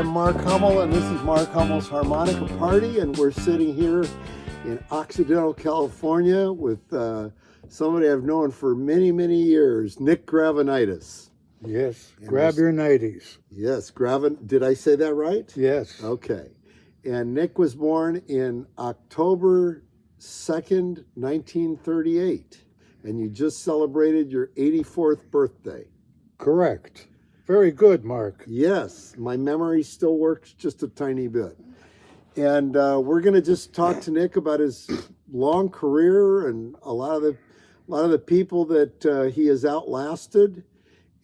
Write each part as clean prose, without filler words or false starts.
I'm Mark Hummel, and this is Mark Hummel's Harmonica Party, and we're sitting here in Occidental, California with somebody I've known for many, many years, Nick Gravenites. Yes, and grab your 90s. Yes, did I say that right? Yes. Okay. And Nick was born in October 2nd, 1938, and you just celebrated your 84th birthday. Correct. Very good, Mark. Yes, my memory still works just a tiny bit. And we're going to just talk to Nick about his long career and a lot of the people that he has outlasted.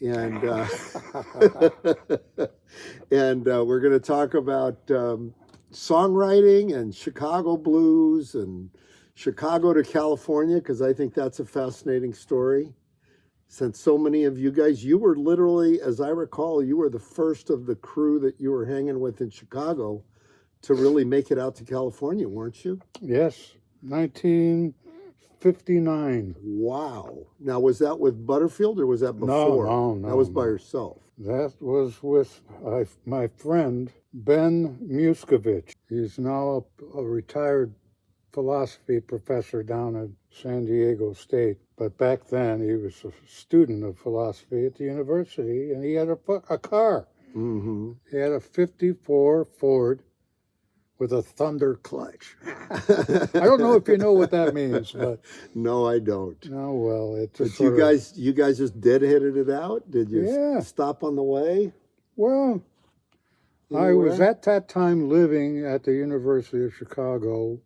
And we're going to talk about songwriting and Chicago blues and Chicago to California, because I think that's a fascinating story. Since so many of you guys, you were literally, as I recall, you were the first of the crew that you were hanging with in Chicago to really make it out to California, weren't you? Yes, 1959. Wow. Now, was that with Butterfield or was that before? No. That was by yourself. That was with my friend, Ben Muscovich. He's now a retired philosophy professor down at San Diego State. But back then, he was a student of philosophy at the university, and he had a car. Mm-hmm. He had a 54 Ford with a thunder clutch. I don't know if you know what that means, but... No, I don't. Oh, well, it's just But you guys just deadheaded it out? Did you stop on the way? Well, I was at that time living at the University of Chicago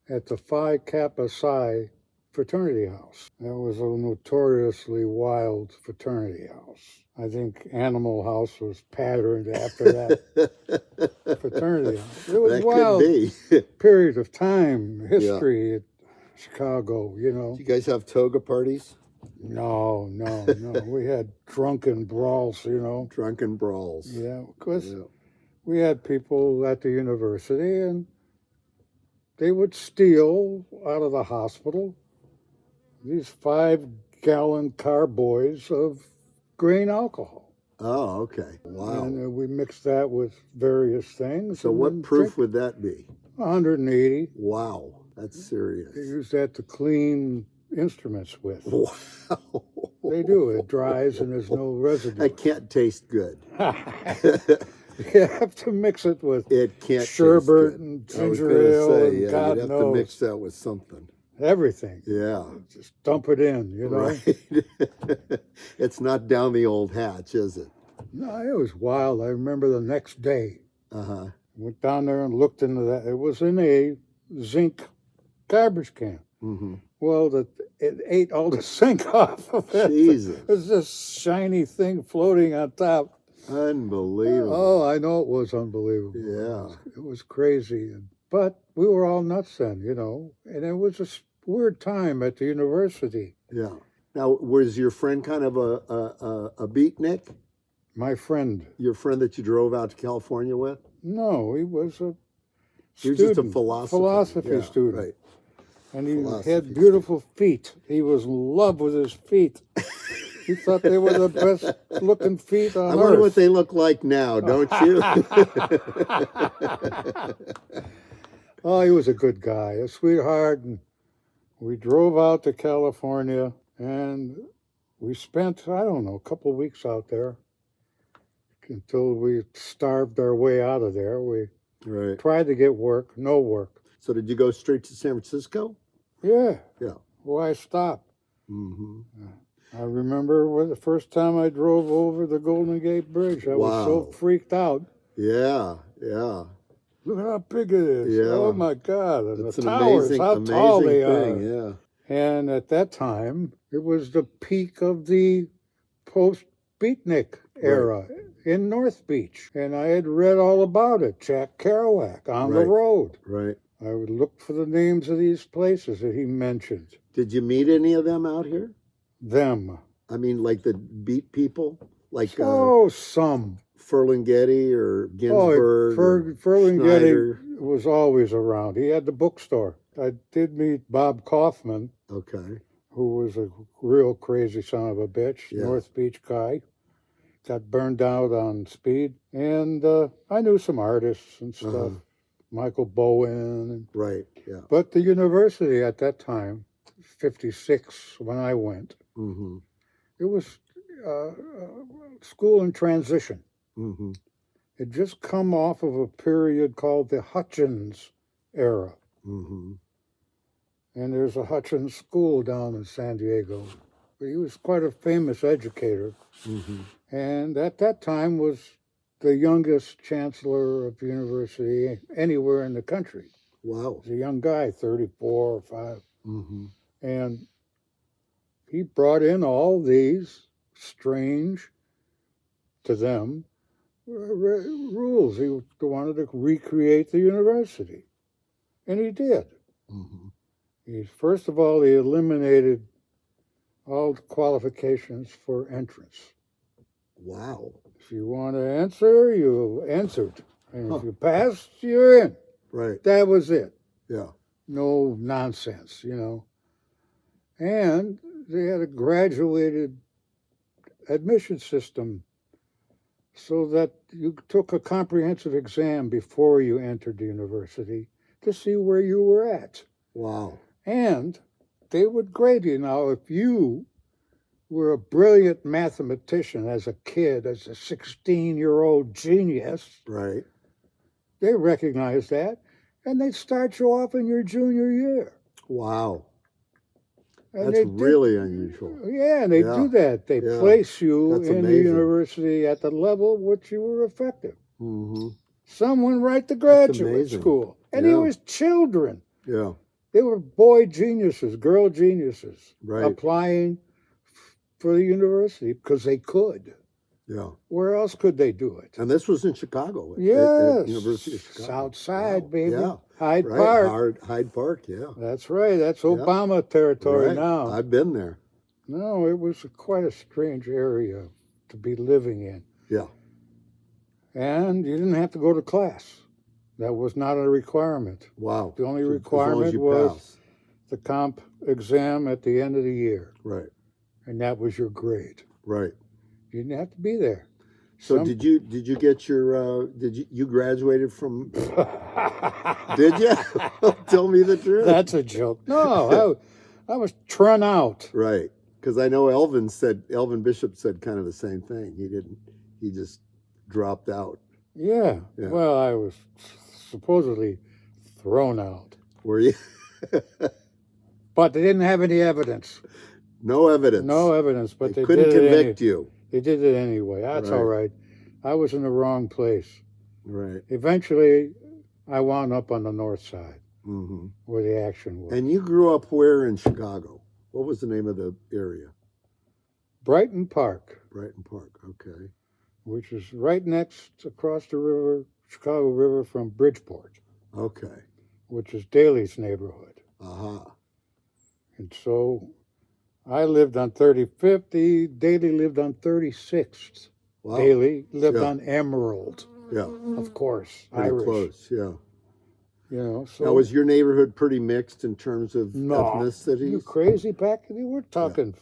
at the Phi Kappa Psi fraternity house. That was a notoriously wild fraternity house. I think Animal House was patterned after that fraternity house. It was that wild could be. period of time, history at Chicago, you know. Do you guys have toga parties? No. We had drunken brawls, you know. Drunken brawls. Yeah, because we had people at the university and they would steal out of the hospital these 5-gallon carboys of grain alcohol. Oh, okay. Wow. And we mixed that with various things. So what proof would that be? 180. Wow, that's serious. They use that to clean instruments with. Wow. They do. It dries and there's no residue. That can't taste good. You have to mix it with sherbet and ginger ale and God you'd have knows. to mix that with something. Everything. Yeah. Just dump it in, you know. Right. It's not down the old hatch, is it? No, it was wild. I remember the next day. Uh-huh. Went down there and looked into that. It was in a zinc garbage can. Mm-hmm. Well, it ate all the zinc off of it. Jesus. It was this shiny thing floating on top. Unbelievable. Oh, I know it was unbelievable. Yeah. It was crazy. But we were all nuts then, you know. And it was a weird time at the university. Yeah. Now, was your friend kind of a beatnik? My friend. Your friend that you drove out to California with? No, he was a student. He was just a philosophy student. Right. And he had beautiful feet. He was in love with his feet. He thought they were the best looking feet on earth. I wonder what they look like now, don't you? Oh, he was a good guy, a sweetheart. And we drove out to California and we spent, I don't know, a couple of weeks out there until we starved our way out of there. We tried to get work, no work. So did you go straight to San Francisco? Yeah. Yeah. Why stop? Mm-hmm. I remember the first time I drove over the Golden Gate Bridge. I was so freaked out. Yeah. Look at how big it is. Yeah. Oh, my God. And it's the towers, how tall they are. Yeah. And at that time, it was the peak of the post-beatnik era in North Beach. And I had read all about it. Jack Kerouac, On the Road. Right. I would look for the names of these places that he mentioned. Did you meet any of them out here? Them. I mean, like the beat people? Like some. Ferlinghetti or Ginsberg? Ferlinghetti was always around. He had the bookstore. I did meet Bob Kaufman. Okay. Who was a real crazy son of a bitch, North Beach guy. got burned out on speed. And I knew some artists and stuff, Michael Bowen. And, Right, yeah. but the university at that time, 56 when I went, it was school in transition. It just come off of a period called the Hutchins era. And there's a Hutchins School down in San Diego. He was quite a famous educator. And at that time was the youngest chancellor of university anywhere in the country. Wow. He was a young guy, 34 or 5. And he brought in all these strange, to them, rules. He wanted to recreate the university. And he did. First of all, he eliminated all the qualifications for entrance. Wow. If you want to answer, you answered. And if you passed, you're in. Right. That was it. Yeah. No nonsense, you know. And they had a graduated admission system so that you took a comprehensive exam before you entered the university to see where you were at. Wow. And they would grade you. Now, if you were a brilliant mathematician as a kid, as a 16-year-old genius, right, they recognized that, and they'd start you off in your junior year. Wow. And that's really unusual. Yeah, and they do that. They place you that's in amazing. the university at the level which you were effective. Some went right to graduate school. And it was children. Yeah. They were boy geniuses, girl geniuses, right, applying for the university because they could. Yeah. Where else could they do it? And this was in Chicago. Yes. At University of Chicago. South Side, baby. Yeah. Hyde Park. Hyde Park, yeah. That's right. That's Obama territory now. I've been there. No, it was quite a strange area to be living in. Yeah. And you didn't have to go to class. That was not a requirement. Wow. The only requirement was the comp exam at the end of the year. Right. And that was your grade. Right. You didn't have to be there. So did you get your you graduated from did you? Tell me the truth. That's a joke. No, I was trun out. Right. Because I know Elvin Bishop said kind of the same thing. He just dropped out. Yeah. Well, I was supposedly thrown out. Were you? But they didn't have any evidence. No evidence. No evidence, but they couldn't did convict you. They did it anyway. That's all right. I was in the wrong place. Right. Eventually, I wound up on the north side, where the action was. And you grew up where in Chicago? What was the name of the area? Brighton Park. Brighton Park, okay. Which is right next, across the river, Chicago River from Bridgeport. Okay. Which is Daly's neighborhood. And so I lived on 35th. Daly lived on 36th. Wow. Daly lived on Emerald. Yeah. Of course. Pretty Irish. Close, yeah. You know, so. Now, was your neighborhood pretty mixed in terms of ethnicities? You crazy back? We're talking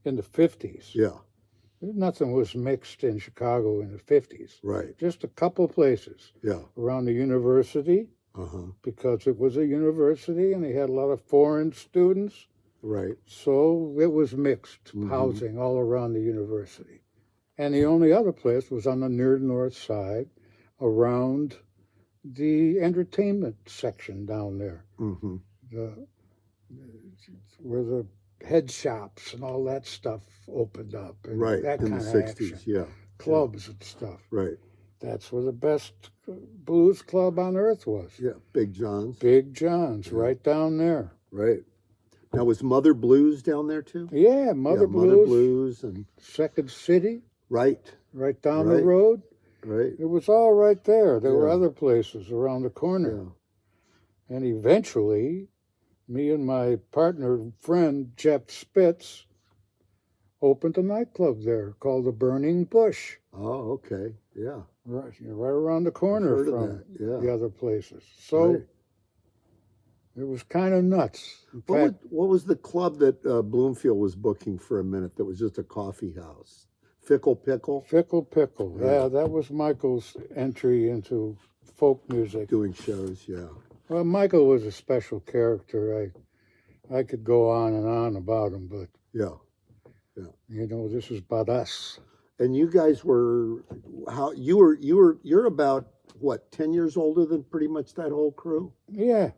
in the 50s. Yeah. Nothing was mixed in Chicago in the 50s. Right. Just a couple places. Yeah. Around the university, because it was a university and they had a lot of foreign students. Right. So it was mixed housing all around the university. And the only other place was on the near north side around the entertainment section down there. Where the head shops and all that stuff opened up. And that in kind the of 60s, action. Clubs and stuff. Right. That's where the best blues club on earth was. Yeah, Big John's. Big John's, right down there. Right. Now, was Mother Blues down there too? Yeah, Mother Blues. Mother Blues and Second City. Right. Right down the road. Right. It was all right there. There were other places around the corner. Yeah. And eventually, me and my partner and friend, Jeff Spitz, opened a nightclub there called the Burning Bush. Oh, okay. Yeah. Right around the corner from the other places. So it was kind of nuts. What was the club that Bloomfield was booking for a minute that was just a coffee house? Fickle Pickle. Fickle Pickle. Yeah. Yeah, that was Michael's entry into folk music. Doing shows, yeah. Well, Michael was a special character. I could go on and on about him, but Yeah. this is about us. And you guys were you're about what, 10 years older than pretty much that whole crew? Yeah,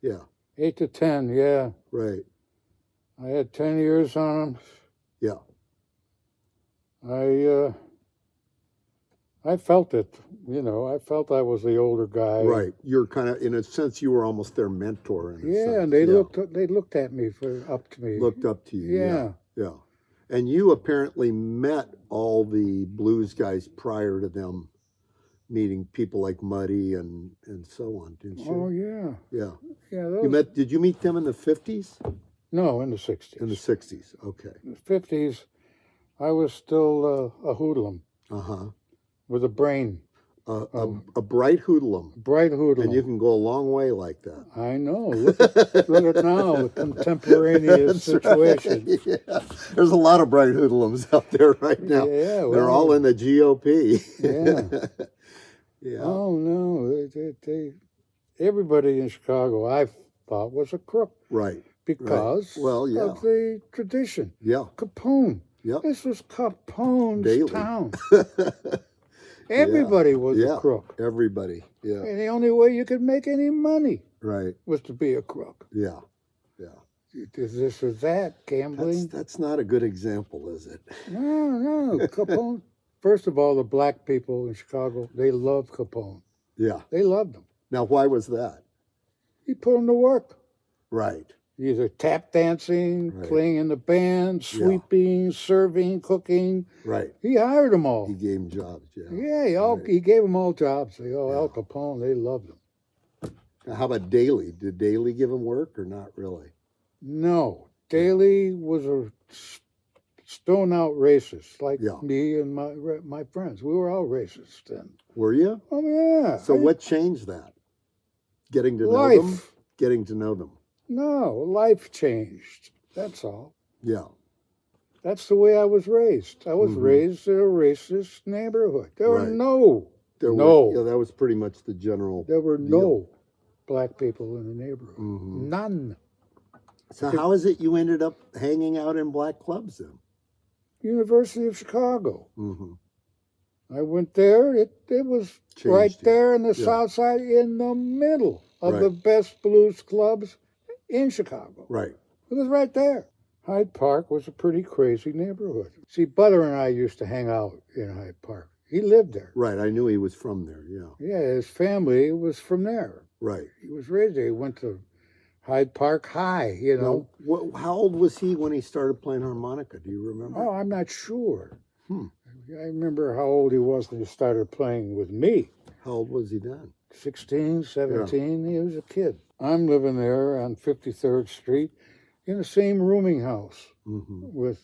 Yeah. 8 to 10. Yeah, Right. I had 10 years on him. Yeah. I felt it. I felt I was the older guy. Right. You're kind of, in a sense, you were almost their mentor. In a sense. And they looked at me up to me. Looked up to you. Yeah. Yeah. And you apparently met all the blues guys prior to them meeting people like Muddy and so on, didn't you? Oh yeah. Yeah. Yeah. Did you meet them in the 50s? No, in the 60s. In the 60s. Okay. In the 50s, I was still a hoodlum. Uh-huh. With a brain. A bright hoodlum. Bright hoodlum. And you can go a long way like that. I know. Look at now, the contemporaneous situation. Right. Yeah. There's a lot of bright hoodlums out there right now. Yeah, well, they're all in the GOP. Yeah. Yeah. Oh, no. Everybody in Chicago, I thought, was a crook. Right. Because of the tradition. Yeah. Capone. Yep. This was Capone's Daily. town. Everybody was a crook. Everybody. Yeah. And the only way you could make any money was to be a crook. Yeah. Yeah. Is this or that, gambling? That's not a good example, is it? No. Capone. First of all, the black people in Chicago, they loved Capone. Yeah. They loved him. Now, why was that? He put them to work. Right. Either tap dancing, playing in the band, sweeping, serving, cooking. Right. He hired them all. He gave them jobs, He gave them all jobs. Al Capone, they loved him. Now, how about Daley? Did Daley give him work or not really? No. Daley was a stone-out racist, like me and my friends. We were all racist then. Were you? Oh, yeah. So what changed that? Getting to know them? Getting to know them. No, life changed. That's all. Yeah. That's the way I was raised. I was raised in a racist neighborhood. There were that was pretty much the general There were deal. no black people in the neighborhood. None. So how is it you ended up hanging out in black clubs then? University of Chicago. I went there. It was right there in the South Side, in the middle of the best blues clubs in Chicago. Right. It was right there. Hyde Park was a pretty crazy neighborhood. See, Butter and I used to hang out in Hyde Park. He lived there. Right. I knew he was from there. Yeah. Yeah, his family was from there. Right. He was raised there. He went to Hyde Park High, Now, how old was he when he started playing harmonica? Do you remember? Oh, I'm not sure. I remember how old he was when he started playing with me. How old was he then? 16, 17. He was a kid. I'm living there on 53rd Street in the same rooming house with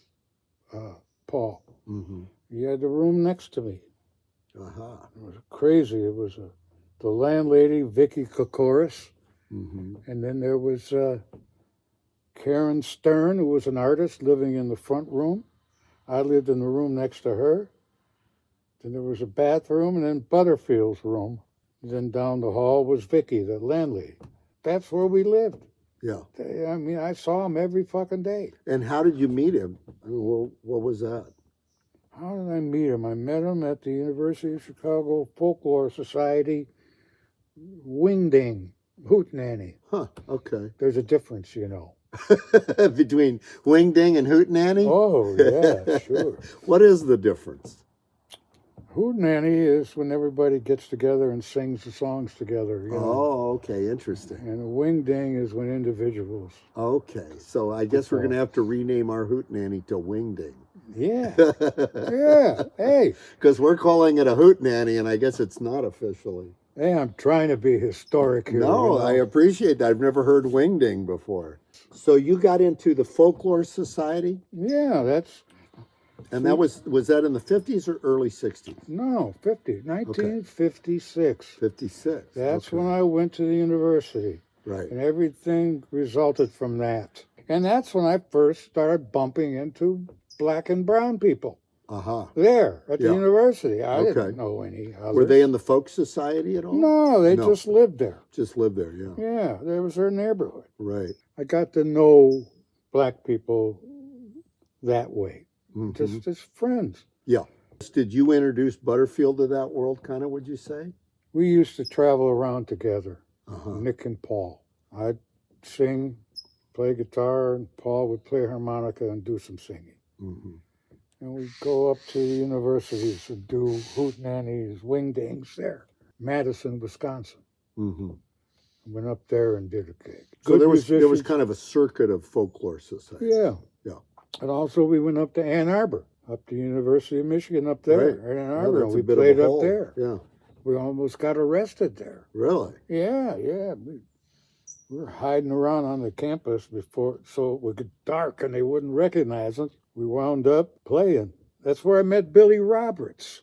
Paul. He had the room next to me. It was crazy. It was the landlady, Vicky Kokoris. And then there was Karen Stern, who was an artist living in the front room. I lived in the room next to her. Then there was a bathroom, and then Butterfield's room. And then down the hall was Vicky, the landlady. That's where we lived. Yeah. I mean, I saw him every fucking day. And how did you meet him? I mean, what was that? How did I meet him? I met him at the University of Chicago Folklore Society Wingding Hootenanny. Huh, okay. There's a difference, Between Wingding and Hootenanny? Oh, yeah, sure. What is the difference? Hootenanny is when everybody gets together and sings the songs together. Oh, okay, interesting. And a wingding is when individuals. Okay, so I guess we're going to have to rename our Hootenanny to Wingding. Yeah, yeah, hey. Because we're calling it a Hootenanny, and I guess it's not officially. Hey, I'm trying to be historic here. No, I appreciate that. I've never heard Wingding before. So you got into the Folklore Society? Yeah, that's... And that was that in the 50s or early 60s? No, 1956. 56. That's when I went to the university. Right. And everything resulted from that. And that's when I first started bumping into black and brown people. there at the Yeah. university. I Okay. didn't know any others. Were they in the folk society at all? No, they No. just lived there. Just lived there, yeah. Yeah, there was their neighborhood. Right. I got to know black people that way, Mhm. just as friends. Yeah. Did you introduce Butterfield to that world, kind of, would you say? We used to travel around together, Uh-huh. Nick and Paul. I'd sing, play guitar, and Paul would play harmonica and do some singing. Mhm. And we'd go up to the universities and do hootenannies, wingdings there. Madison, Wisconsin. Mhm. Went up there and did a gig. So Good there was musicians. kind of a circuit of folklore society. Yeah. Yeah. And also we went up to Ann Arbor, up to University of Michigan up there, Right. in Ann Yeah, Arbor, that's and a we bit of a played up haul. there. Yeah. We almost got arrested there. Really? Yeah. We were hiding around on the campus before, so it would get dark and they wouldn't recognize us. We wound up playing. That's where I met Billy Roberts.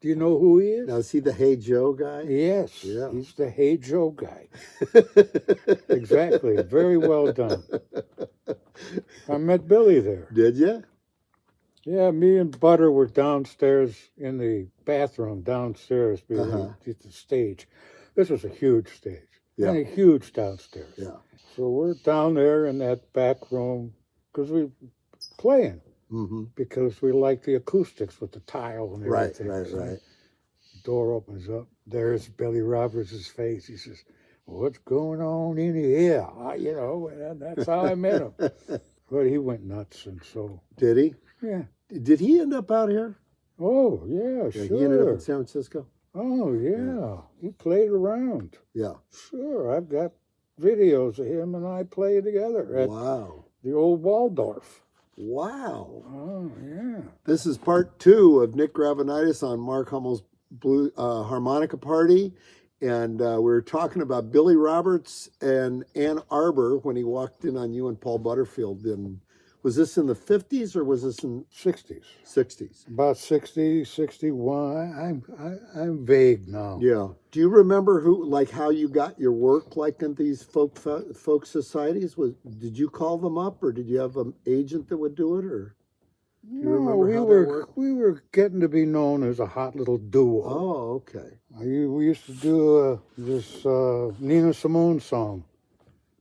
Do you know who he is? Now, is he the Hey Joe guy? Yes, Yeah. he's the Hey Joe guy. Exactly, very well done. I met Billy there. Did you? Yeah, me and Butter were downstairs in the bathroom downstairs behind the stage. This was a huge stage. Yeah. And a huge downstairs. Yeah. So we're down there in that back room because we playing Mm-hmm. because we like the acoustics with the tile and Right, everything. right, So right. the door opens up. There's Billy Roberts' face. He says, "What's going on in here?" And that's how I met him. But he went nuts, and so Did he? yeah. Did he end up out here? Oh yeah, Yeah, sure. he ended up in San Francisco? Oh yeah, he played around. Yeah. Sure, I've got videos of him and I play together at Wow. the old Waldorf. Wow. Oh yeah. This is part 2 of Nick Gravenites on Mark Hummel's harmonica party. And we were talking about Billy Roberts and Ann Arbor when he walked in on you and Paul Butterfield. Was this in the 50s or was this in 60s. 60s? About 60, 61. I'm vague now. Yeah. Do you remember how you got your work like in these folk societies? Did you call them up or did you have an agent that would do it or? No, remember we how that were worked? we were getting to be known as a hot little duo. Oh, okay. We used to do this Nina Simone song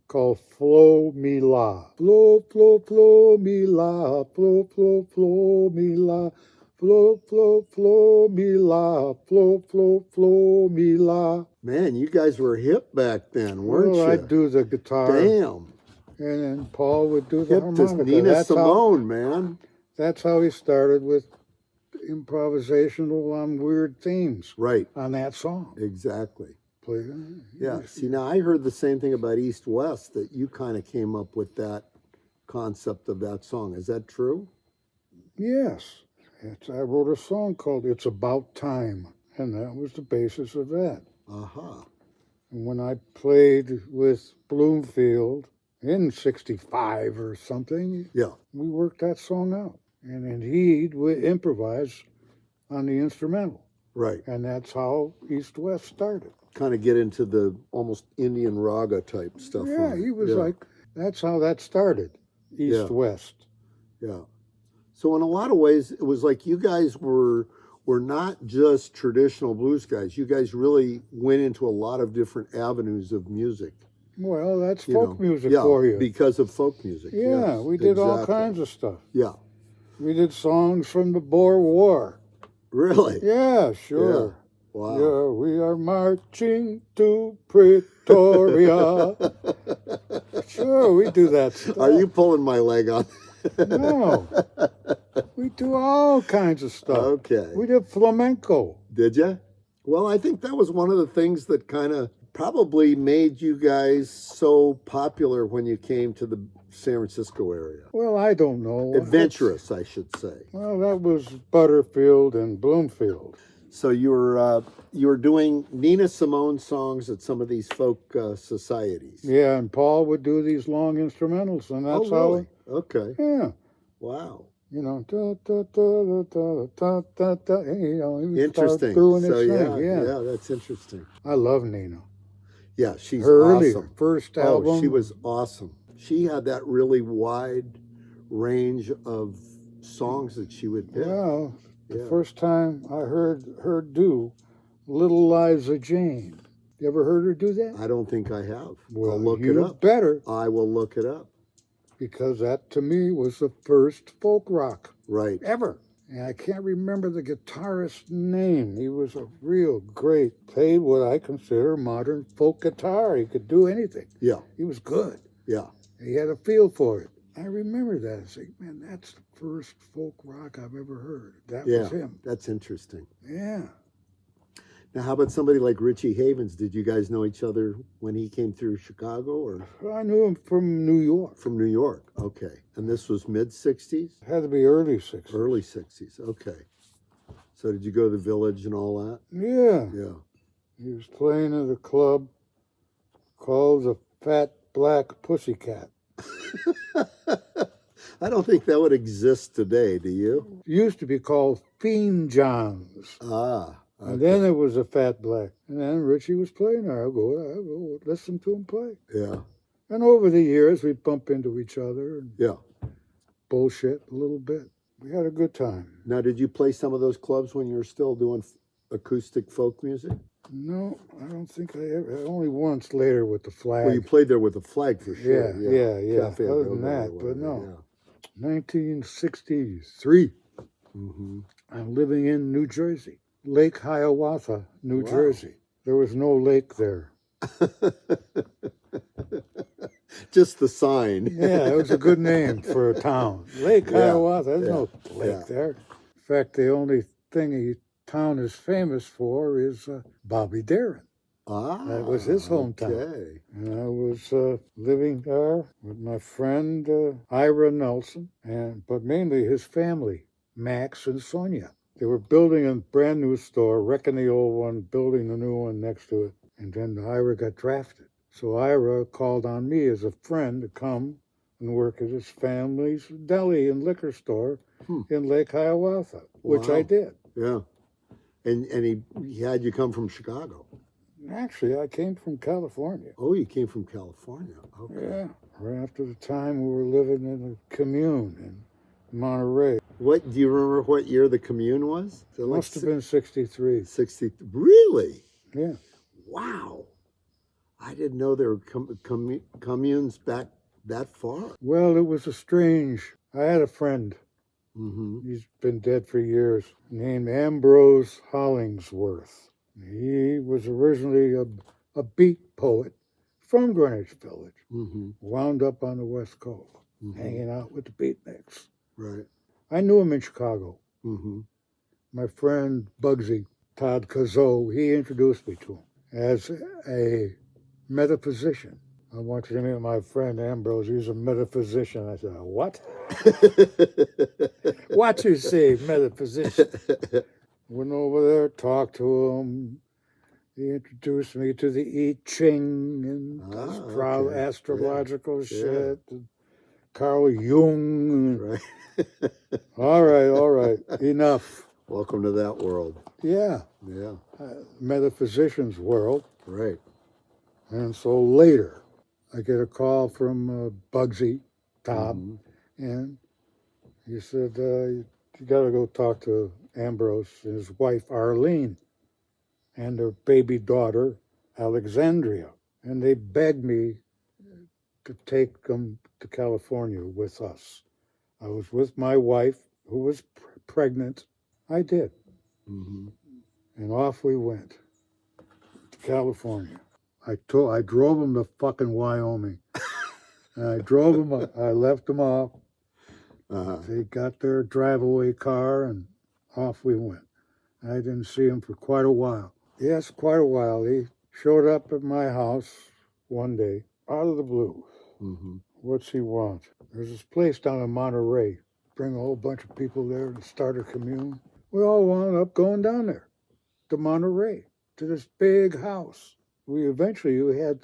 called "Flow Me La." Flow, flow, flow me la, flow, flow, flow me la, flow, flow, flow me la, flow, flow, flow me la. Man, you guys were hip back then, weren't you? I'd do the guitar, Damn. and then Paul would do the Hip as harmonica. Nina Simone, man. That's how he started with improvisational on weird themes Right. on that song. Exactly. Play, Yeah. See, now I heard the same thing about East West, that you kind of came up with that concept of that song. Is that true? Yes. I wrote a song called "It's About Time," and that was the basis of that. Aha. And when I played with Bloomfield in '65 or something, Yeah. we worked that song out. And then he'd improvise on the instrumental. Right. And that's how East West started. Kind of get into the almost Indian raga type stuff. Yeah, on it. he was like, that's how that started, East Yeah. West. Yeah. So in a lot of ways, it was like you guys were not just traditional blues guys. You guys really went into a lot of different avenues of music. Well, that's you folk know. music Yeah, for you. because of folk music. Yeah, Yes, we did all exactly. kinds of stuff. Yeah. We did songs from the Boer War. Really? Yeah, sure. Wow. Yeah, we are marching to Pretoria. Sure, we do that stuff. Are you pulling my leg on? No. We do all kinds of stuff. Okay. We did flamenco. Did you? Well, I think that was one of the things that kind of probably made you guys so popular when you came to the San Francisco area. Well, I don't know. Adventurous, I should say. Well, that was Butterfield and Bloomfield. So you were doing Nina Simone songs at some of these folk societies. Yeah, and Paul would do these long instrumentals, and that's really? Okay. how. Yeah. Wow. You know, da, da, da, da, da, da, da, you know, he would Interesting. start doing So his yeah, thing. yeah, that's interesting. I love Nina. Yeah, she's Her awesome. earlier first album. Oh, she was awesome. She had that really wide range of songs that she would pick? Well, the Yeah. first time I heard her do Little Liza Jane. You ever heard her do that? I don't think I have. Well, I'll look it you up. better, I will look it up. because that to me was the first folk rock Right. ever. And I can't remember the guitarist's name. He was a real great, played what I consider modern folk guitar. He could do anything. Yeah. He was good. Yeah. He had a feel for it. I remember that. I say, man, that's the first folk rock I've ever heard. That Yeah. was him. That's interesting. Yeah. Now, how about somebody like Richie Havens? Did you guys know each other when he came through Chicago or I knew him from New York. from New York? Okay. And this was mid-'60s? It had to be early 60s. Early 60s. Okay. So did you go to the Village and all that? Yeah. Yeah. He was playing at a club called the Fat Black Pussycat. I don't think that would exist today, do you? It used to be called Fiend John's. Ah. And then it was a Fat Black. And then Richie was playing there. I'll go listen to him play. Yeah. And over the years, we'd bump into each other and Yeah. bullshit a little bit. We had a good time. Now, did you play some of those clubs when you were still doing acoustic folk music? No, I don't think I ever. Only once later with the Flag. Well, you played there with the Flag for sure. Yeah. Cafe Other Go-Go than or that, but whatever, no. 1963. Mm-hmm. I'm living in New Jersey. Lake Hiawatha, New Wow. Jersey. There was no lake there. Just the sign. Yeah, it was a good name for a town. Lake Yeah, Hiawatha, there's no lake yeah. there. In fact, the only thing the town is famous for is Bobby Darin. Ah, That was his hometown. Okay. And I was living there with my friend Ira Nelson, but mainly his family, Max and Sonia. They were building a brand new store, wrecking the old one, building the new one next to it. And then Ira got drafted. So Ira called on me as a friend to come and work at his family's deli and liquor store in Lake Hiawatha, which I Wow. did. Yeah. And he had you come from Chicago. Actually, I came from California. Oh, you came from California. Okay. Yeah, right after the time we were living in a commune in Monterey. What do you remember? What year the commune was? Is it like Must have been 63. 60. Really? Yeah. Wow. I didn't know there were communes back that far. Well, it was a strange. I had a friend. Mm-hmm. He's been dead for years. Named Ambrose Hollingsworth. He was originally a beat poet from Greenwich Village. Mm-hmm. Wound up on the West Coast, Mm-hmm. hanging out with the beatniks. Right. I knew him in Chicago. Mm-hmm. My friend Bugsy, Todd Cazot, he introduced me to him as a metaphysician. I want you to meet my friend Ambrose. He's a metaphysician. I said, what? What you say, metaphysician? Went over there, talked to him. He introduced me to the I Ching and okay. astrological Yeah. shit. And Carl Jung. Right. All right. Enough. Welcome to that world. Yeah. Yeah. Metaphysician's world. Right. And so later, I get a call from Bugsy, Todd, and he said, you got to go talk to Ambrose and his wife, Arlene, and their baby daughter, Alexandria. And they begged me to take them to California with us. I was with my wife, who was pregnant. I did. Mm-hmm. And off we went to California. I drove them to fucking Wyoming. And I left them off. Uh-huh. They got their drive-away car, and off we went. I didn't see him for quite a while. Yes, quite a while. He showed up at my house one day, out of the blue. Mm-hmm. What's he want? There's this place down in Monterey. Bring a whole bunch of people there to start a commune. We all wound up going down there to Monterey, to this big house. We had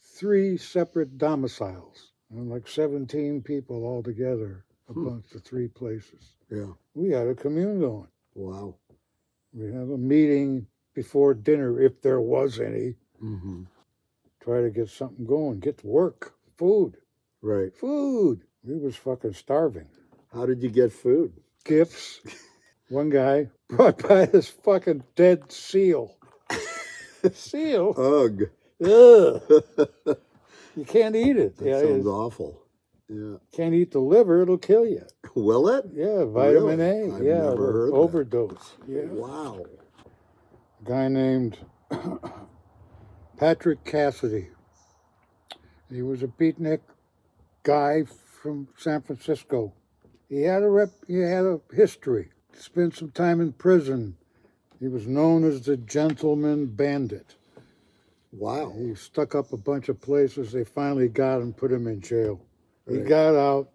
3 separate domiciles, and like 17 people all together amongst the 3 places. Yeah. We had a commune going. Wow. We have a meeting before dinner, if there was any. Mm-hmm. Try to get something going, get to work, food. Right. Food. We was fucking starving. How did you get food? Gifts. One guy brought by this fucking dead seal. Seal? Ugh. Ugh. You can't eat it. That sounds awful. Yeah. Can't eat the liver, it'll kill you. Will it? Yeah, vitamin Really? A. I've yeah, never heard overdose. that. Yeah. Wow. A guy named Patrick Cassidy. He was a beatnik guy from San Francisco. He had a history. Spent some time in prison. He was known as the gentleman bandit. Wow. He stuck up a bunch of places. They finally got him, put him in jail. He Right. got out,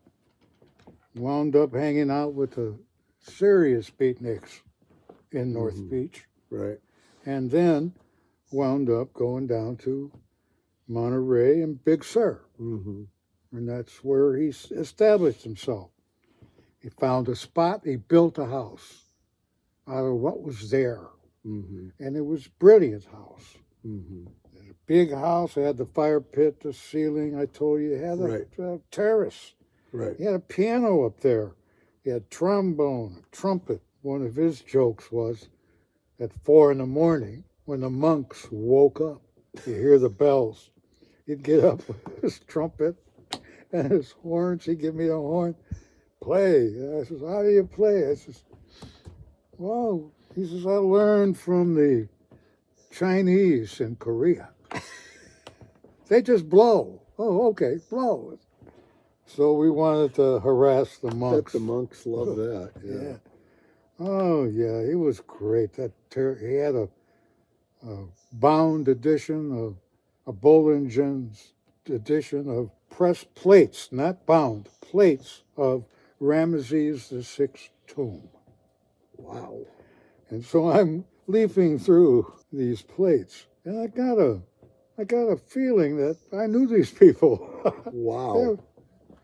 wound up hanging out with the serious beatniks in North Beach, Right. and then wound up going down to Monterey and Big Sur. Mm-hmm. And that's where he established himself. He found a spot, he built a house out of what was there. Mm-hmm. And it was a brilliant house. Mm-hmm. A big house, it had the fire pit, the ceiling, I told you, it had a terrace. Right. He had a piano up there. He had trombone, a trumpet. One of his jokes was at 4 a.m, when the monks woke up, you hear the bells. He'd get up with his trumpet and his horns. He'd give me the horn. Play. I says, how do you play? I says, well, he says, I learned from the Chinese in Korea. They just blow. Oh, okay, blow. So we wanted to harass the monks. Bet the monks love that. Yeah. Oh, yeah, he was great. He had a bound edition, a Bollingen's edition of pressed plates, not bound, plates of Ramesses VI's tomb. Wow. And so I'm leafing through these plates, and I got a feeling that I knew these people. Wow.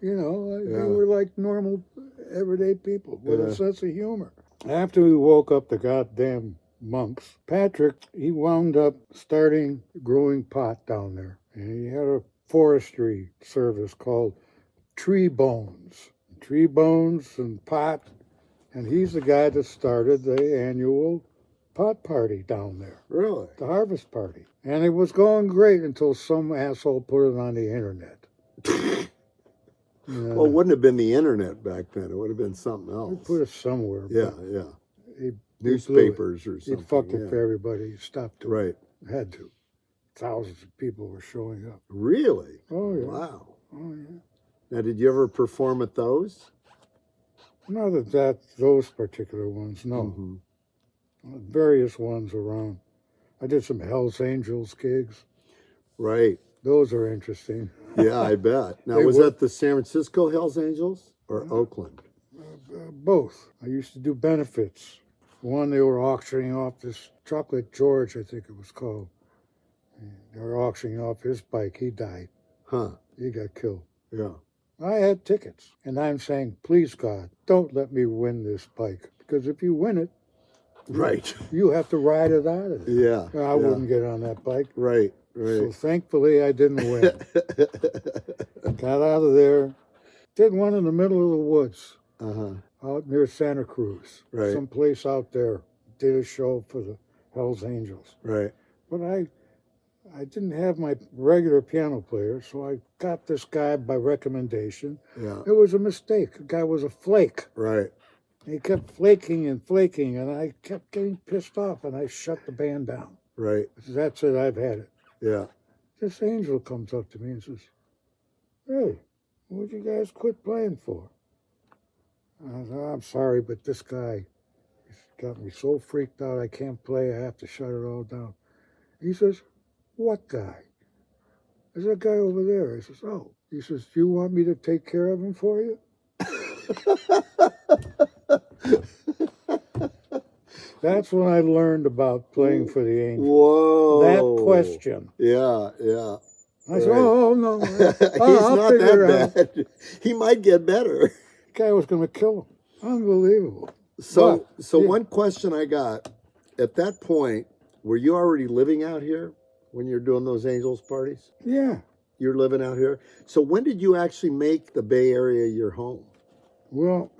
They were like normal, everyday people with a sense of humor. After we woke up the goddamn monks, Patrick, he wound up starting growing pot down there. And he had a forestry service called Tree Bones. Tree Bones and pot. And he's the guy that started the annual pot party down there. Really? The harvest party. And it was going great until some asshole put it on the internet. Well, it wouldn't have been the internet back then. It would have been something else. He put it somewhere. Yeah, but yeah. He Newspapers or He something. fucked it for everybody. He stopped to. Right. Had to. Thousands of people were showing up. Really? Oh, yeah. Wow. Oh, yeah. Now, did you ever perform at those? Not at those particular ones, no. Mm-hmm. Various ones around. I did some Hell's Angels gigs. Right. Those are interesting. Yeah, I bet. Now, was that the San Francisco Hells Angels or Oakland? Both. I used to do benefits. One, they were auctioning off this Chocolate George, I think it was called. They were auctioning off his bike. He died. Huh. He got killed. Yeah. I had tickets. And I'm saying, please, God, don't let me win this bike. Because if you win it, right, you have to ride it out of it. Yeah. I wouldn't get on that bike. Right, So right. thankfully, I didn't win. Got out of there. Did one in the middle of the woods. Uh-huh. Out near Santa Cruz. Right. Someplace out there. Did a show for the Hells Angels. Right. But I didn't have my regular piano player, so I got this guy by recommendation. Yeah. It was a mistake. The guy was a flake. Right. He kept flaking, and I kept getting pissed off, and I shut the band down. Right. That's it, I've had it. Yeah. This angel comes up to me and says, hey, what'd you guys quit playing for? I said, I'm sorry, but this guy he's got me so freaked out I can't play. I have to shut it all down. He says, what guy? There's a guy over there. I says, oh. He says, do you want me to take care of him for you? That's when I learned about playing for the Angels. Whoa. That question. Yeah, yeah. I said, oh, no. He's I'll not figure it out. that bad. He might get better. The guy was going to kill him. Unbelievable. So yeah. One question I got, at that point, were you already living out here when you're doing those Angels parties? Yeah. You're living out here? So when did you actually make the Bay Area your home? Well,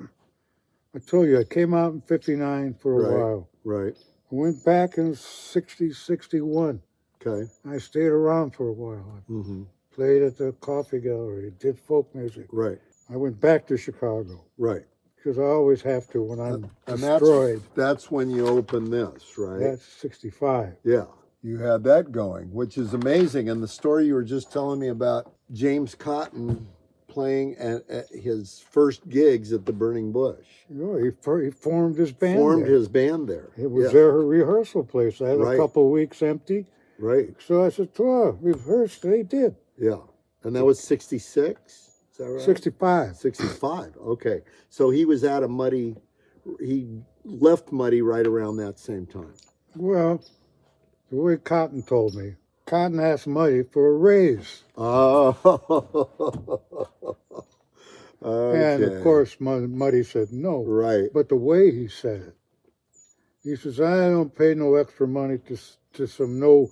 I told you, I came out in 59 for a while. Right. I went back in 60, 61. Okay. I stayed around for a while. Mm-hmm. Played at the Coffee Gallery, did folk music. Right. I went back to Chicago. Right. Because I always have to when I'm And destroyed. that's when you open this, right? That's 65. Yeah. You had that going, which is amazing. And the story you were just telling me about James Cotton playing at his first gigs at the Burning Bush. You know, he formed his band Formed there. his band there. It was their rehearsal place. I had Right. a couple of weeks empty. Right. So I said, well, rehearsed. They did. Yeah. And that was 66? Is that right? 65. 65. Okay. So he was out of Muddy. He left Muddy right around that same time. Well, the way Cotton told me, Cotton asked Muddy for a raise. Oh. Okay. And of course, Muddy said no. Right. But the way he said it, he says, I don't pay no extra money to some no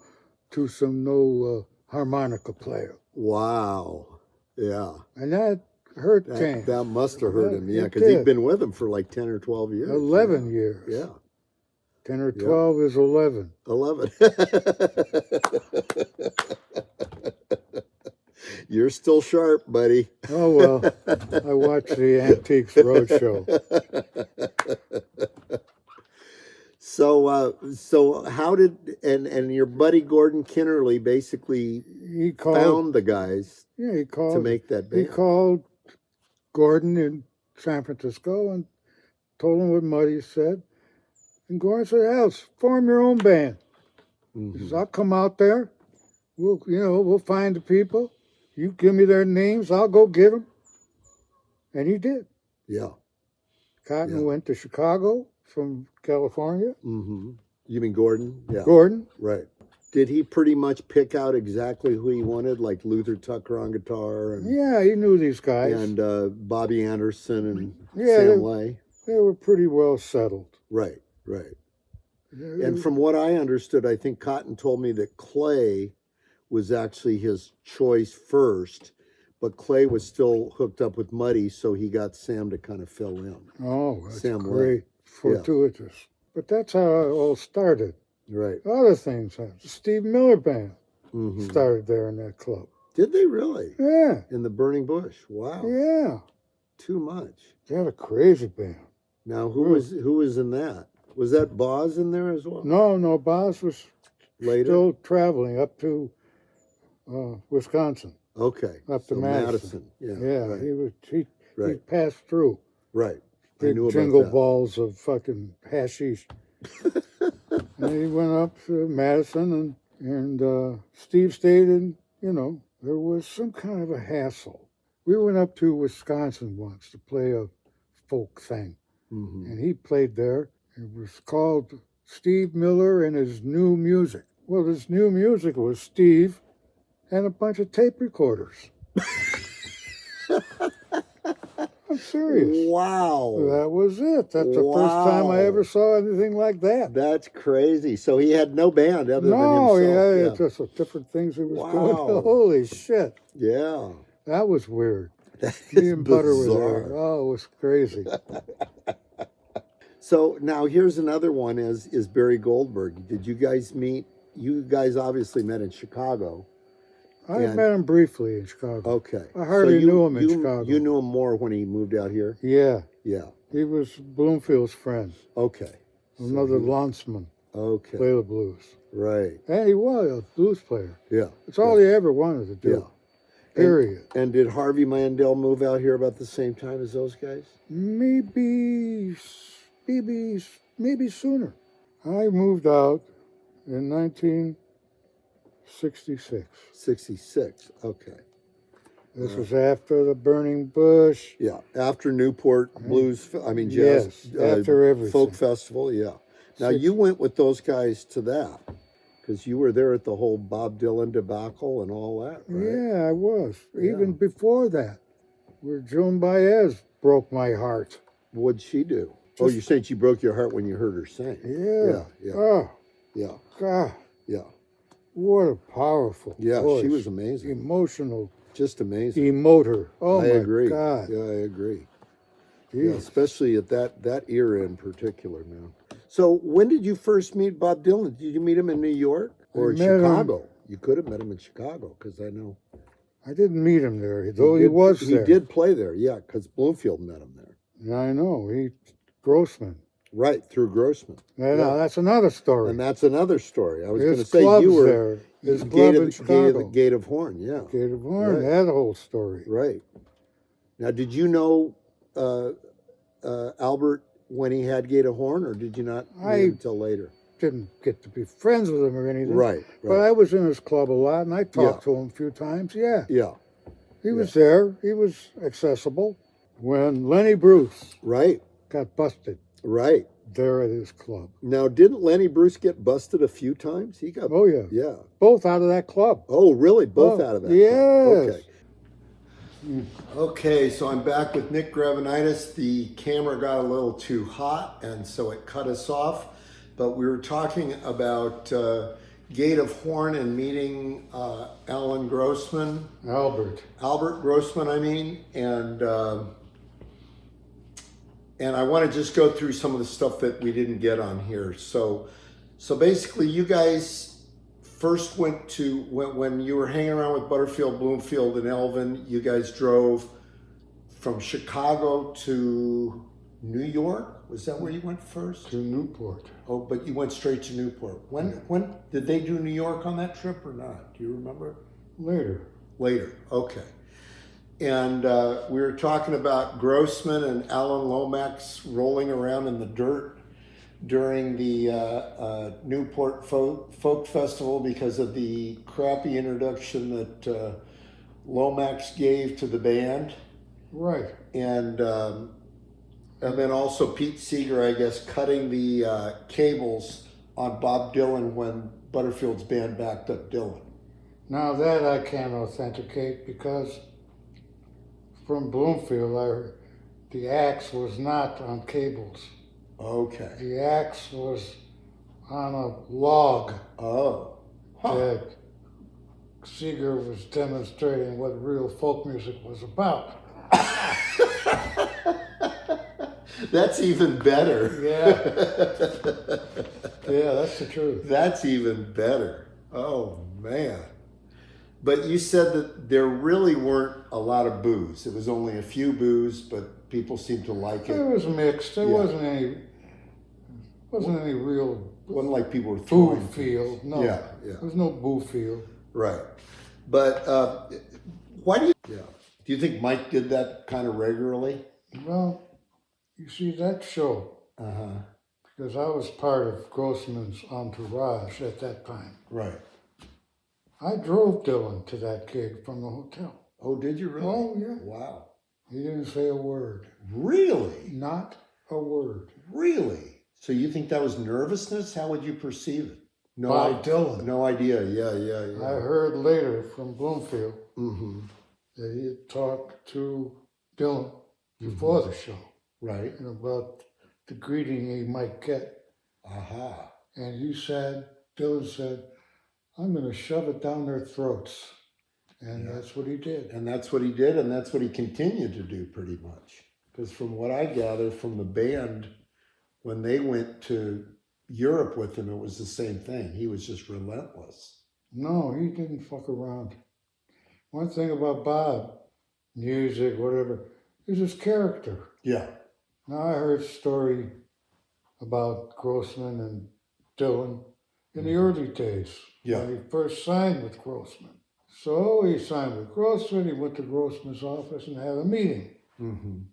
harmonica player. Wow. Yeah. And that hurt James. That must have hurt him, yeah, it because he'd did. been with him for like 10 or 12 years. 11 years. Yeah. 10 or 12 is 11. 11. You're still sharp, buddy. Oh, well, I watched the Antiques Roadshow. So how did, and your buddy Gordon Kinnerly basically He called, found the guys yeah, he called, to make that he band? called Gordon in San Francisco and told him what Muddy said. And Gordon said, hell, form your own band. He says, I'll come out there. We'll find the people. You give me their names, I'll go get them. And he did. Yeah. Cotton went to Chicago from California. Mm-hmm. You mean Gordon? Yeah. Gordon. Right. Did he pretty much pick out exactly who he wanted, like Luther Tucker on guitar and Yeah, he knew these guys. and Bobby Anderson and Yeah, Sam Lay? They were pretty well settled. Right, right. And from what I understood, I think Cotton told me that Clay was actually his choice first, but Clay was still hooked up with Muddy, so he got Sam to kind of fill in. Oh, that's Sam great. Fortuitous. But that's how it all started. Right. Other things happened. The Steve Miller Band Mm-hmm. started there in that club. Did they really? Yeah. In the Burning Bush? Wow. Yeah. Too much. They had a crazy band. Now, who was in that? Was that Boz in there as well? No, Boz was Later? still traveling up to Wisconsin. Okay. Up to So Madison. Yeah. Yeah, Right. he Right. passed through. Right. I Big knew about jingle that. balls of fucking hashish. And he went up to Madison, and Steve stayed in, there was some kind of a hassle. We went up to Wisconsin once to play a folk thing, Mm-hmm. and he played there. It was called Steve Miller and His New Music. Well, his new music was Steve and a bunch of tape recorders. I'm serious. Wow. That was it. That's the first time I ever saw anything like that. That's crazy. So he had no band other No, than yeah, himself. it's just different things he was Wow. doing. Holy shit. Yeah. That was weird. That Me is and Butter were bizarre. there. Oh, it was crazy. So now here's another one is Barry Goldberg. Did you guys meet? You guys obviously met in Chicago. I And- met him briefly in Chicago. Okay. I hardly So knew him in Chicago. You knew him more when he moved out here? Yeah, Yeah. he was Bloomfield's friend. Okay. Another Lonsman, Okay. play the blues. Right. And he was a blues player. Yeah. It's all he ever wanted to do. Yeah. Period. And did Harvey Mandel move out here about the same time as those guys? Maybe sooner. I moved out in 1966. 66. Okay. This was after the Burning Bush. Yeah. After Newport Blues, Jazz. Yes, after everything. Folk Festival. Yeah. Now you went with those guys to that because you were there at the whole Bob Dylan debacle and all that, right? Yeah, I was. Even before that, where Joan Baez broke my heart. What'd she do? Oh, you're saying she broke your heart when you heard her sing? Yeah. Yeah. Oh, Yeah. God. Yeah. What a powerful Yeah. voice. She was amazing. Emotional Just amazing. emoter. Oh, I my agree. God. Yeah, I agree. Yeah, especially at that era in particular, man. So when did you first meet Bob Dylan? Did you meet him in New York or in Chicago? You could have met him in Chicago, because I know. I didn't meet him there, though he was there. He did play there, yeah, because Bloomfield met him there. Yeah, I know. Grossman. Right, through Grossman. Yeah, no, that's another story. And that's another story. I was going to His say you were there. His club in Chicago. Gate of Horn, yeah. Gate of Horn, that whole story. Right. Now, did you know Albert when he had Gate of Horn, or did you not meet him until later? Didn't get to be friends with him or anything. Right. But I was in his club a lot, and I talked to him a few times, Yeah. He was there. He was accessible. When Lenny Bruce got busted there at his club. Now, didn't Lenny Bruce get busted a few times? He got yeah. Both out of that club. Oh, really? Both out of that yes. club. Okay. Okay, so I'm back with Nick Gravenites. The camera got a little too hot, and so it cut us off. But we were talking about Gate of Horn and meeting Albert Grossman, I mean, and I want to just go through some of the stuff that we didn't get on here. So basically, you guys first went to when you were hanging around with Butterfield, Bloomfield, and Elvin. You guys drove from Chicago to New York. Was that where you went first? To Newport. Oh, but you went straight to Newport. When did they do New York on that trip or not? Do you remember? Later, okay. And we were talking about Grossman and Alan Lomax rolling around in the dirt during the Newport Folk Festival because of the crappy introduction that Lomax gave to the band. Right. And then also Pete Seeger, I guess, cutting the cables on Bob Dylan when Butterfield's band backed up Dylan. Now that I can't authenticate, because from Bloomfield, I heard the axe was not on cables. Okay. The axe was on a log. Oh. Huh. That Seeger was demonstrating what real folk music was about. That's even better. Yeah. Yeah, that's the truth. That's even better. Oh, man. But you said that there really weren't a lot of booze. It was only a few booze, but people seemed to like it. It was mixed. There wasn't any real... It wasn't like people were throwing boo feel. No. Yeah. There was no boo feel. Right. But why do you... Yeah. Do you think Mike did that kind of regularly? Well, you see, that show, because I was part of Grossman's entourage at that time. Right. I drove Dylan to that gig from the hotel. Oh, did you really? Oh, yeah. Wow. He didn't say a word. Really? Not a word. Really? So you think that was nervousness? How would you perceive it? No, Bob Dylan. No idea. Yeah. I heard later from Bloomfield that he had talked to Dylan before the show. Right. And about the greeting he might get. And Dylan said, I'm going to shove it down their throats. And that's what he did. And that's what he did, and that's what he continued to do pretty much. Because from what I gather from the band, when they went to Europe with him, it was the same thing. He was just relentless. No, he didn't fuck around. One thing about Bob, music, whatever, is his character. Yeah. Now I heard a story about Grossman and Dylan in the early days. Yeah. When he first signed with Grossman. So he signed with Grossman, he went to Grossman's office and had a meeting. And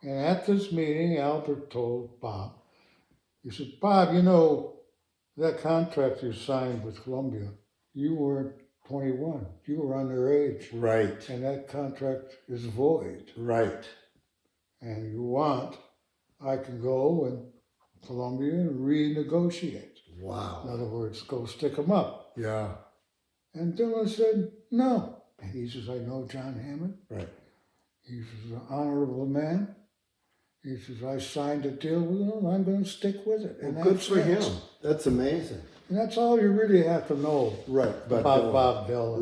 at this meeting, Albert told Bob, he said, Bob, you know, that contract you signed with Columbia, you weren't 21, you were underage. Right. And that contract is void. Right. And you want, I can go and Columbia and renegotiate. Wow. In other words, go stick them up. Yeah. And Dylan said, no. And he says, I know John Hammond. Right. He says, an honorable man. He says, I signed a deal with him, I'm going to stick with it. Well, good for him. That's amazing. And that's all you really have to know about Bob Dylan.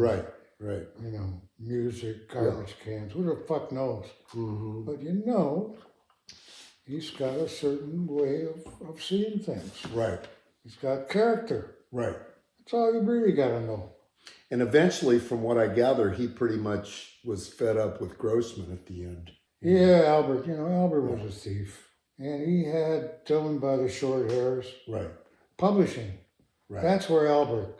Right. You know. music, garbage cans, who the fuck knows? Mm-hmm. But you know, he's got a certain way of seeing things. Right. He's got character. Right. That's all you really got to know. And eventually, from what I gather, he pretty much was fed up with Grossman at the end. Yeah, Albert. You know, Albert was a thief. And he had Dylan by the short hairs. Right. Publishing. Right. That's where Albert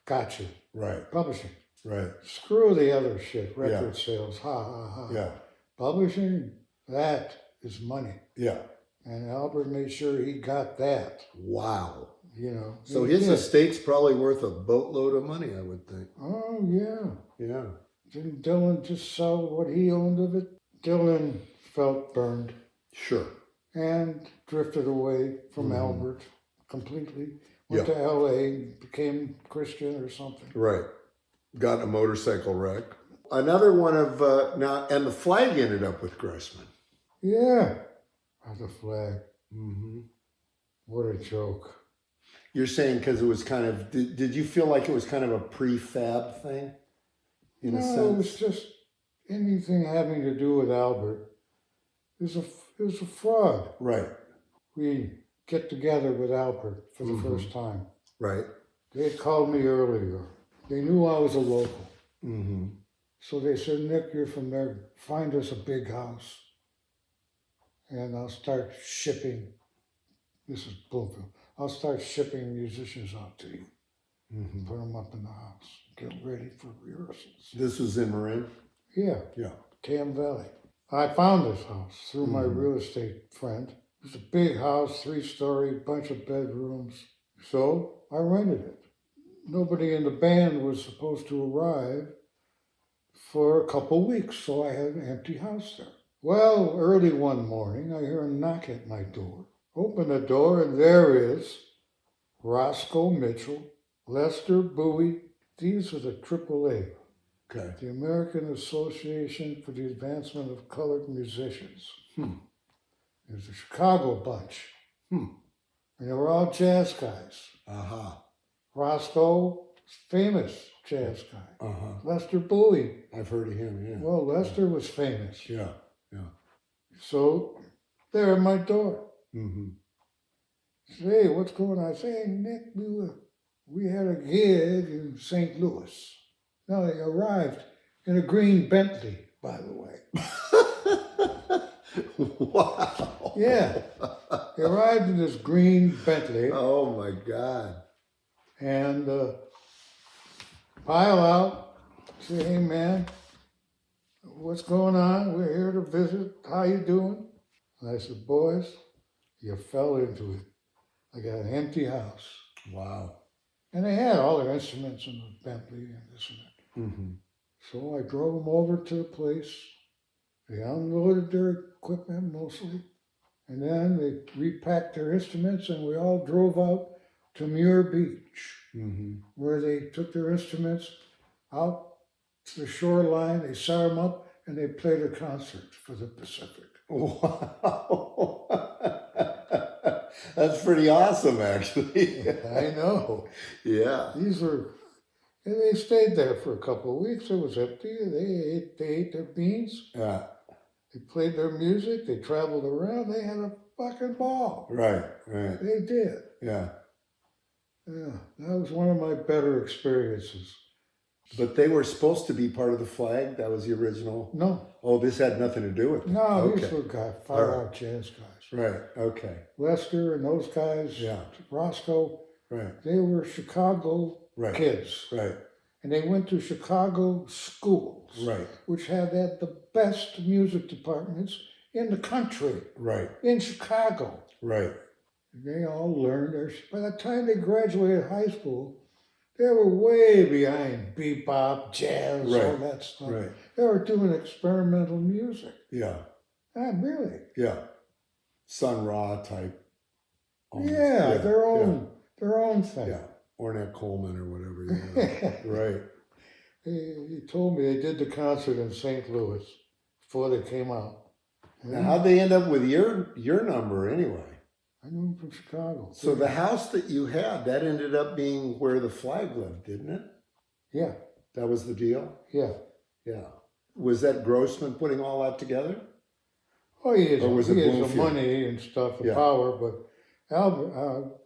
got you. Right. Publishing. Right. Screw the other shit. Record sales. Ha, ha, ha. Yeah. Publishing, that is money. Yeah. And Albert made sure he got that. Wow. You know. So his estate's probably worth a boatload of money, I would think. Oh, yeah. Yeah. Didn't Dylan just sell what he owned of it? Dylan felt burned. Sure. And drifted away from Albert completely. Went to L.A., became Christian or something. Right. Got in a motorcycle wreck. Another one of, now, and the flag ended up with Grossman. Yeah. Oh, the flag. Mm-hmm. What a joke. You're saying because it was kind of, did you feel like it was kind of a prefab thing? In a sense? No, it was just anything having to do with Albert. It was a fraud. Right. We get together with Albert for the first time. Right. They had called me earlier. They knew I was a local. Mm-hmm. So they said, Nick, you're from there. Find us a big house. And I'll start shipping. This is Bloomfield. I'll start shipping musicians out to you. Mm-hmm. Put them up in the house. Get ready for rehearsals. This was in Marin? Yeah. Yeah. Tam Valley. I found this house through my real estate friend. It was a big house, 3-story, bunch of bedrooms. So I rented it. Nobody in the band was supposed to arrive for a couple weeks, so I had an empty house there. Well, early one morning, I hear a knock at my door. Open the door, and there is Roscoe Mitchell, Lester Bowie. These are the AAA. Okay. The American Association for the Advancement of Colored Musicians. It was a Chicago bunch. And they were all jazz guys. Uh-huh. Roscoe, famous jazz guy. Uh-huh. Lester Bowie. I've heard of him, yeah. Well, Lester was famous. Yeah, yeah. So they're at my door. Mm-hmm. Say, hey, what's going on? I say, hey, Nick, we had a gig in St. Louis. Now they arrived in a green Bentley, by the way. Wow. Yeah. They arrived in this green Bentley. Oh my God. And pile out. Say, hey man, what's going on? We're here to visit. How you doing? And I said, boys, you fell into it. I got an empty house. Wow. And they had all their instruments in the Bentley and this and that. Mm-hmm. So I drove them over to the place. They unloaded their equipment mostly. And then they repacked their instruments and we all drove out to Muir Beach, where they took their instruments out to the shoreline, they set them up, and they played a concert for the Pacific. Wow. That's pretty awesome, actually. I know. Yeah. These were, and they stayed there for a couple of weeks. It was empty. They ate their beans. Yeah. They played their music. They traveled around. They had a fucking ball. Right, right. They did. Yeah. Yeah, that was one of my better experiences. But they were supposed to be part of the flag? That was the original? No. Oh, this had nothing to do with it? No, Okay. these were guys, far-out jazz guys. Right, okay. Lester and those guys, Yeah. Roscoe, Right, they were Chicago right. kids. Right, And they went to Chicago schools, right, which had the best music departments in the country, right, in Chicago. right. They all learned their, by the time they graduated high school, they were way behind bebop, jazz, all Right, that stuff. right. They were doing experimental music. Yeah, Really. yeah. Sun Ra type. almost. Yeah, their own thing. Yeah, Ornette Coleman or whatever. Yeah. Right. He told me they did the concert in St. Louis before they came out. Now, how'd they end up with your number anyway? I knew him from Chicago. So the house that you had, that ended up being where the flag lived, didn't it? Yeah, That was the deal? yeah. Yeah. Was that Grossman putting all that together? Oh, he Or was it has the Bloomfield? money and stuff, the Yeah. power, but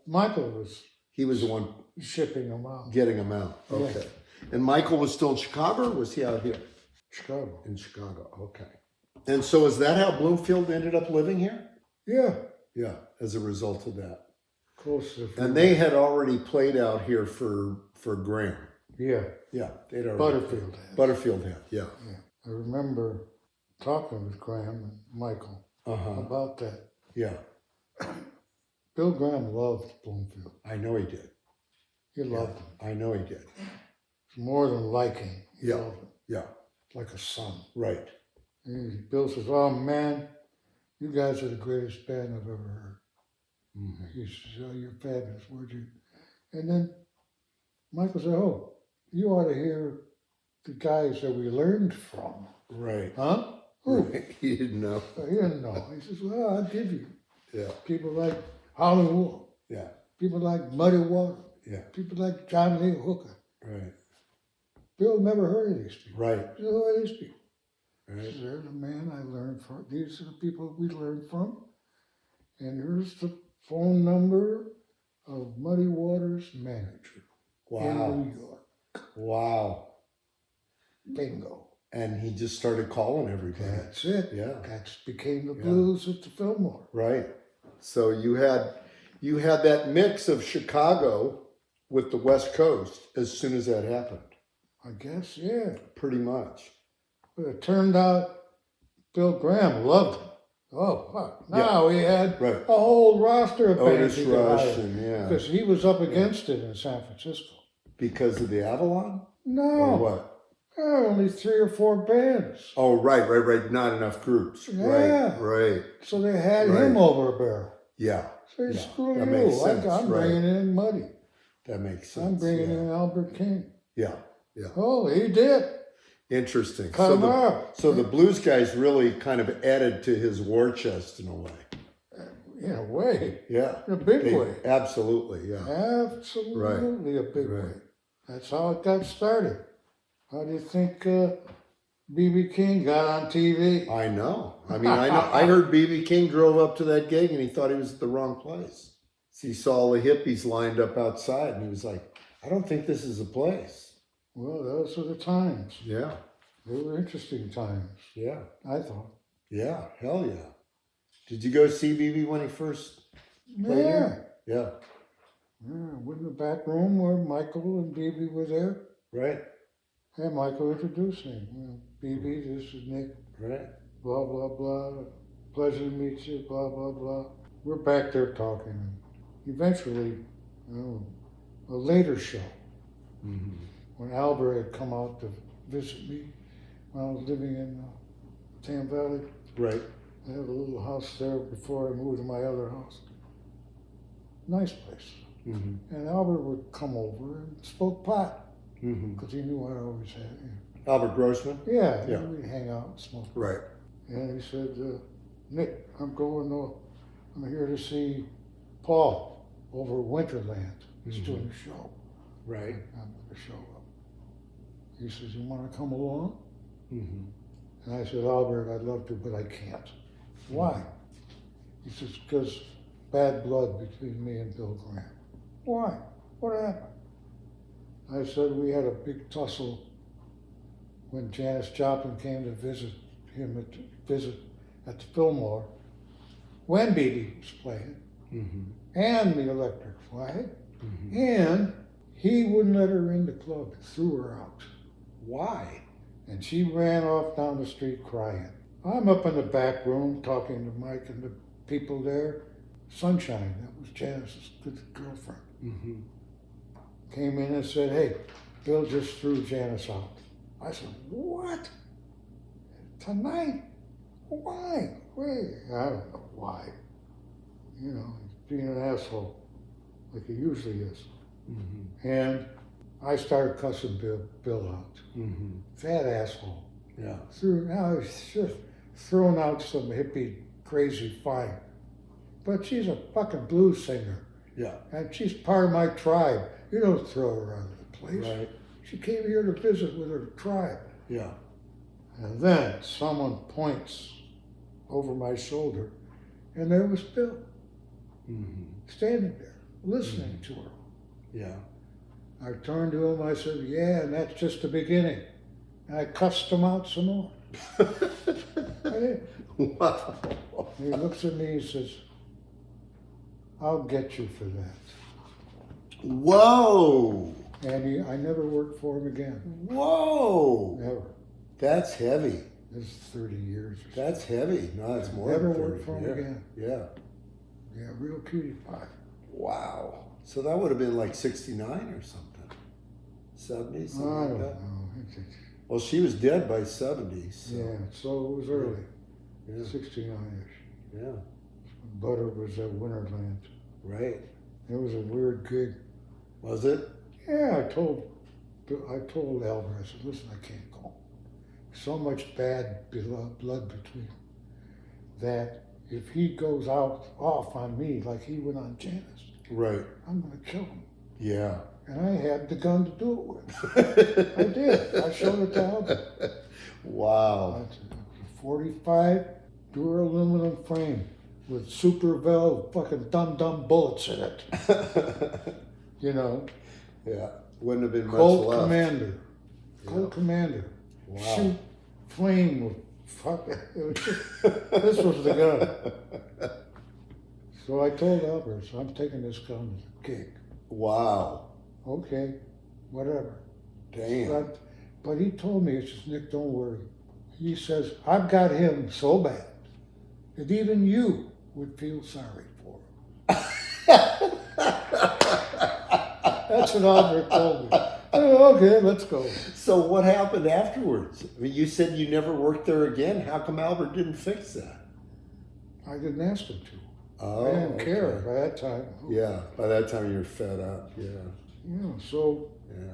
Michael was He was the one shipping them out. getting them out. Okay. And Michael was still in Chicago, or was he out here? Chicago. In Chicago. Okay. And so is that how Bloomfield ended up living here? Yeah. Yeah, as a result of that. Close to And they had already played out here for Graham. Yeah. Yeah, they'd already. Butterfield had. Butterfield had, yeah. Yeah. I remember talking with Graham and Michael about that. Yeah, Bill Graham loved Bloomfield. I know he did. He loved him. I know he did. It's more than liking. He Yeah. loved him. Yeah, Like a son. right. And Bill says, "Oh man, you guys are the greatest band I've ever heard." Mm-hmm. He says, "Oh, you're fabulous, would you?" And then Michael said, "Oh, you ought to hear the guys that we learned from." Right. Huh? Who? He didn't know. He didn't know. He says, "Well, I'll give you Yeah, people like Hollywood, yeah, people like Muddy Water, yeah, people like John Lee Hooker." right. Bill never heard of these people. Right, He said, "Who are these people?" He right. says, "They're the man I learned from. These are the people we learned from. And here's the phone number of Muddy Waters' manager in Wow, New York." wow. Bingo. And he just started calling everybody. That's it. Yeah. That became the blues at the Filmore. Right. So you had that mix of Chicago with the West Coast as soon as that happened. I guess, yeah. Pretty much. But it turned out Bill Graham loved him. Oh, fuck. Now he had Right. a whole roster of bands Otis he could Rush hire. and yeah. Because he was up against it in San Francisco. Because of the Avalon? Or No, what? only 3 or 4 bands. Oh, right. Not enough groups. Yeah. Right. So they had Right. him over a barrel. Yeah. So Yeah, screw that you. makes sense, I'm right. bringing in Muddy. That makes sense. I'm bringing yeah. in Albert King. Yeah. Yeah. Oh, he did. Interesting. Cut him up. So the blues guys really kind of added to his war chest in a way. In a way. Yeah. In a big way. Absolutely, yeah. Absolutely a big Right. way. That's how it got started. How do you think B.B. King got on TV? I know. I heard B.B. King drove up to that gig and he thought he was at the wrong place. So he saw all the hippies lined up outside and he was like, I don't think this is a place. Well, those were the times. Yeah. They were interesting times, Yeah. I thought. Yeah. Hell yeah. Did you go see B.B. when he first played Yeah. here? Yeah. Yeah, went in the back room where Michael and B.B. were there. Right. And Michael introduced me. B.B., this is Nick. Right. Blah, blah, blah. Pleasure to meet you, blah, blah, blah. We're back there talking. Eventually, a later show, Mm-hmm. when Albert had come out to visit me when I was living in Tam Valley. Right. I had a little house there before I moved to my other house. Nice place. Mm-hmm. And Albert would come over and smoke pot, Mm-hmm. because he knew I always had. Albert Grossman? Yeah, Yeah. we'd hang out and smoke. Right. And he said, "Nick, I'm here to see Paul over at Winterland. He's Mhm. doing a show. Right. I'm going to show up." He says, "You want to come along?" Mm-hmm. And I said, "Albert, I'd love to, but I can't." "Why?" He says, "Because bad blood between me and Bill Graham." "Why? What happened?" I said, "We had a big tussle when Janis Joplin came to visit him at the Filmore, when B.B. was playing, Mm-hmm. and the Electric Flag, Mm-hmm. and he wouldn't let her in the club, threw her out. Why? And she ran off down the street crying. I'm up in the back room talking to Mike and the people there. Sunshine, that was Janis's good girlfriend, Mm-hmm. came in and said, "Hey, Bill just threw Janis out." I said, "What? Tonight? Why? Wait, I don't know why. He's being an asshole, like he usually is." Mm-hmm. And I started cussing Bill out. Mm-hmm. Fat asshole. Yeah. Now he's just throwing out some hippie crazy fire. But she's a fucking blues singer. Yeah. And she's part of my tribe. You don't throw her out of the place. Right. She came here to visit with her tribe. Yeah. And then someone points over my shoulder, and there was Bill, standing there, listening to her. Yeah. I turned to him, I said, yeah, and that's just the beginning. And I cussed him out some more. I did. Wow. And he looks at me and says, I'll get you for that. Whoa. And I never worked for him again. Whoa. Never. That's heavy. This is 30 years. That's heavy. No, that's more Never than 30. worked for him again. Yeah. Yeah, real cutie pie. Wow. So that would have been like 69 or something. 70, something I like don't that. know. Well, she was dead by 70. So. Yeah, so it was early. Yeah. 69-ish. Yeah. Butter was at Winterland. Right. It was a weird gig. Was it? Yeah, I told Albert, I said, listen, I can't go. So much bad blood between them that if he goes off on me like he went on Janis, Right. I'm going to kill him. Yeah. And I had the gun to do it with. I did. I showed it to Albert. Wow. 45 duraluminum frame with super valve fucking dumb bullets in it. You know. Yeah. Wouldn't have been much Colt left. Commander. Colt Yeah. Commander. Wow. Shoot flame with fuck. It was just, this was the gun. So I told Albert, so I'm taking this gun as a gig. Wow. Okay, whatever. Damn. But he told me, he says, Nick, don't worry. He says, I've got him so bad that even you would feel sorry for him. That's what Albert told me. Oh, okay, let's go. So what happened afterwards? I mean, you said you never worked there again. How come Albert didn't fix that? I didn't ask him to. Oh, I didn't okay. care by that time. Yeah, by that time you were fed up. Yeah, Yeah, so yeah.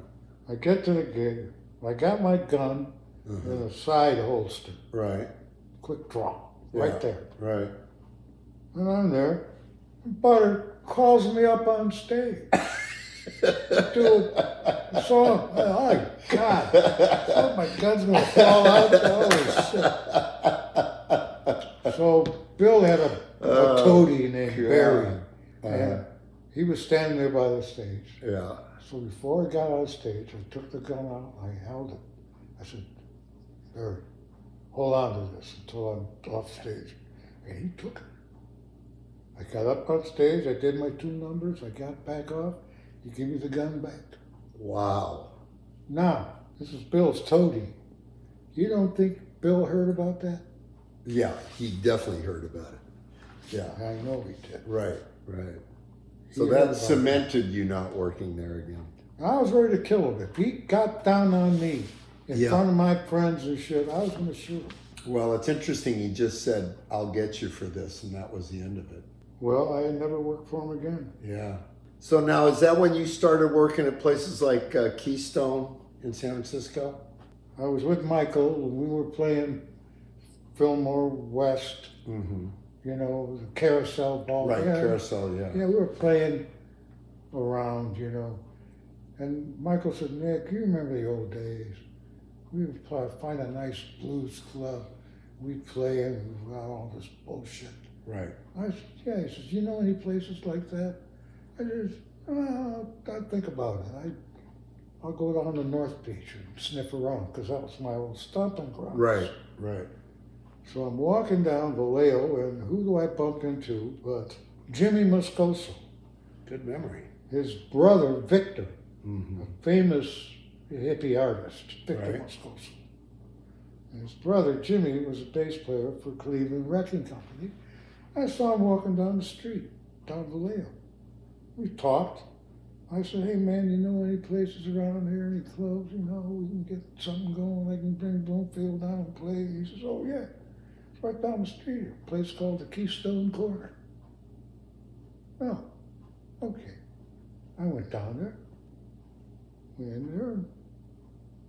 I get to the gig. I got my gun in a side holster. Right. Quick draw. Yeah. Right there. Right. And I'm there. And Butter calls me up on stage. Dude, a song. Oh, my God. Oh, my gun's going to fall out. Holy shit. So Bill had a toady named Barry. And he was standing there by the stage. Yeah. So before I got on stage, I took the gun out, I held it. I said, Barry, hold on to this until I'm off stage. And he took it. I got up on stage, I did my 2 numbers, I got back off, he gave me the gun back. Wow. Now, this is Bill's toady. You don't think Bill heard about that? Yeah, he definitely heard about it. Yeah. I know he did. Right. Right. He So heard that about cemented you not working there again. I was ready to kill him. If he got down on me in Yeah. front of my friends and shit, I was going to shoot him. Well, it's interesting. He just said, "I'll get you for this," and that was the end of it. Well, I had never worked for him again. Yeah. So now, is that when you started working at places like Keystone in San Francisco? I was with Michael when we were playing Filmore West, Mm-hmm. you know, the carousel ball. Right, Yeah, carousel, yeah. yeah, we were playing around, you know. And Michael said, Nick, you remember the old days? We would find a nice blues club. We'd play and all this bullshit. Right. I said, yeah. He says, you know any places like that? I said, I'll think about it. I'll go down to North Beach and sniff around, because that was my old stomping ground. Right, right. So I'm walking down Vallejo, and who do I bump into but Jimmy Moscoso, Good memory. his brother Victor, Mm-hmm. a famous hippie artist, Victor Right. Moscoso. And his brother Jimmy was a bass player for Cleveland Wrecking Company. I saw him walking down the street, down Vallejo. We talked. I said, hey man, you know any places around here, any clubs, you know, we can get something going, I can bring Bloomfield down and play. He says, oh yeah, it's right down the street here, a place called the Keystone Corner. Oh, okay. I went down there. Went in there.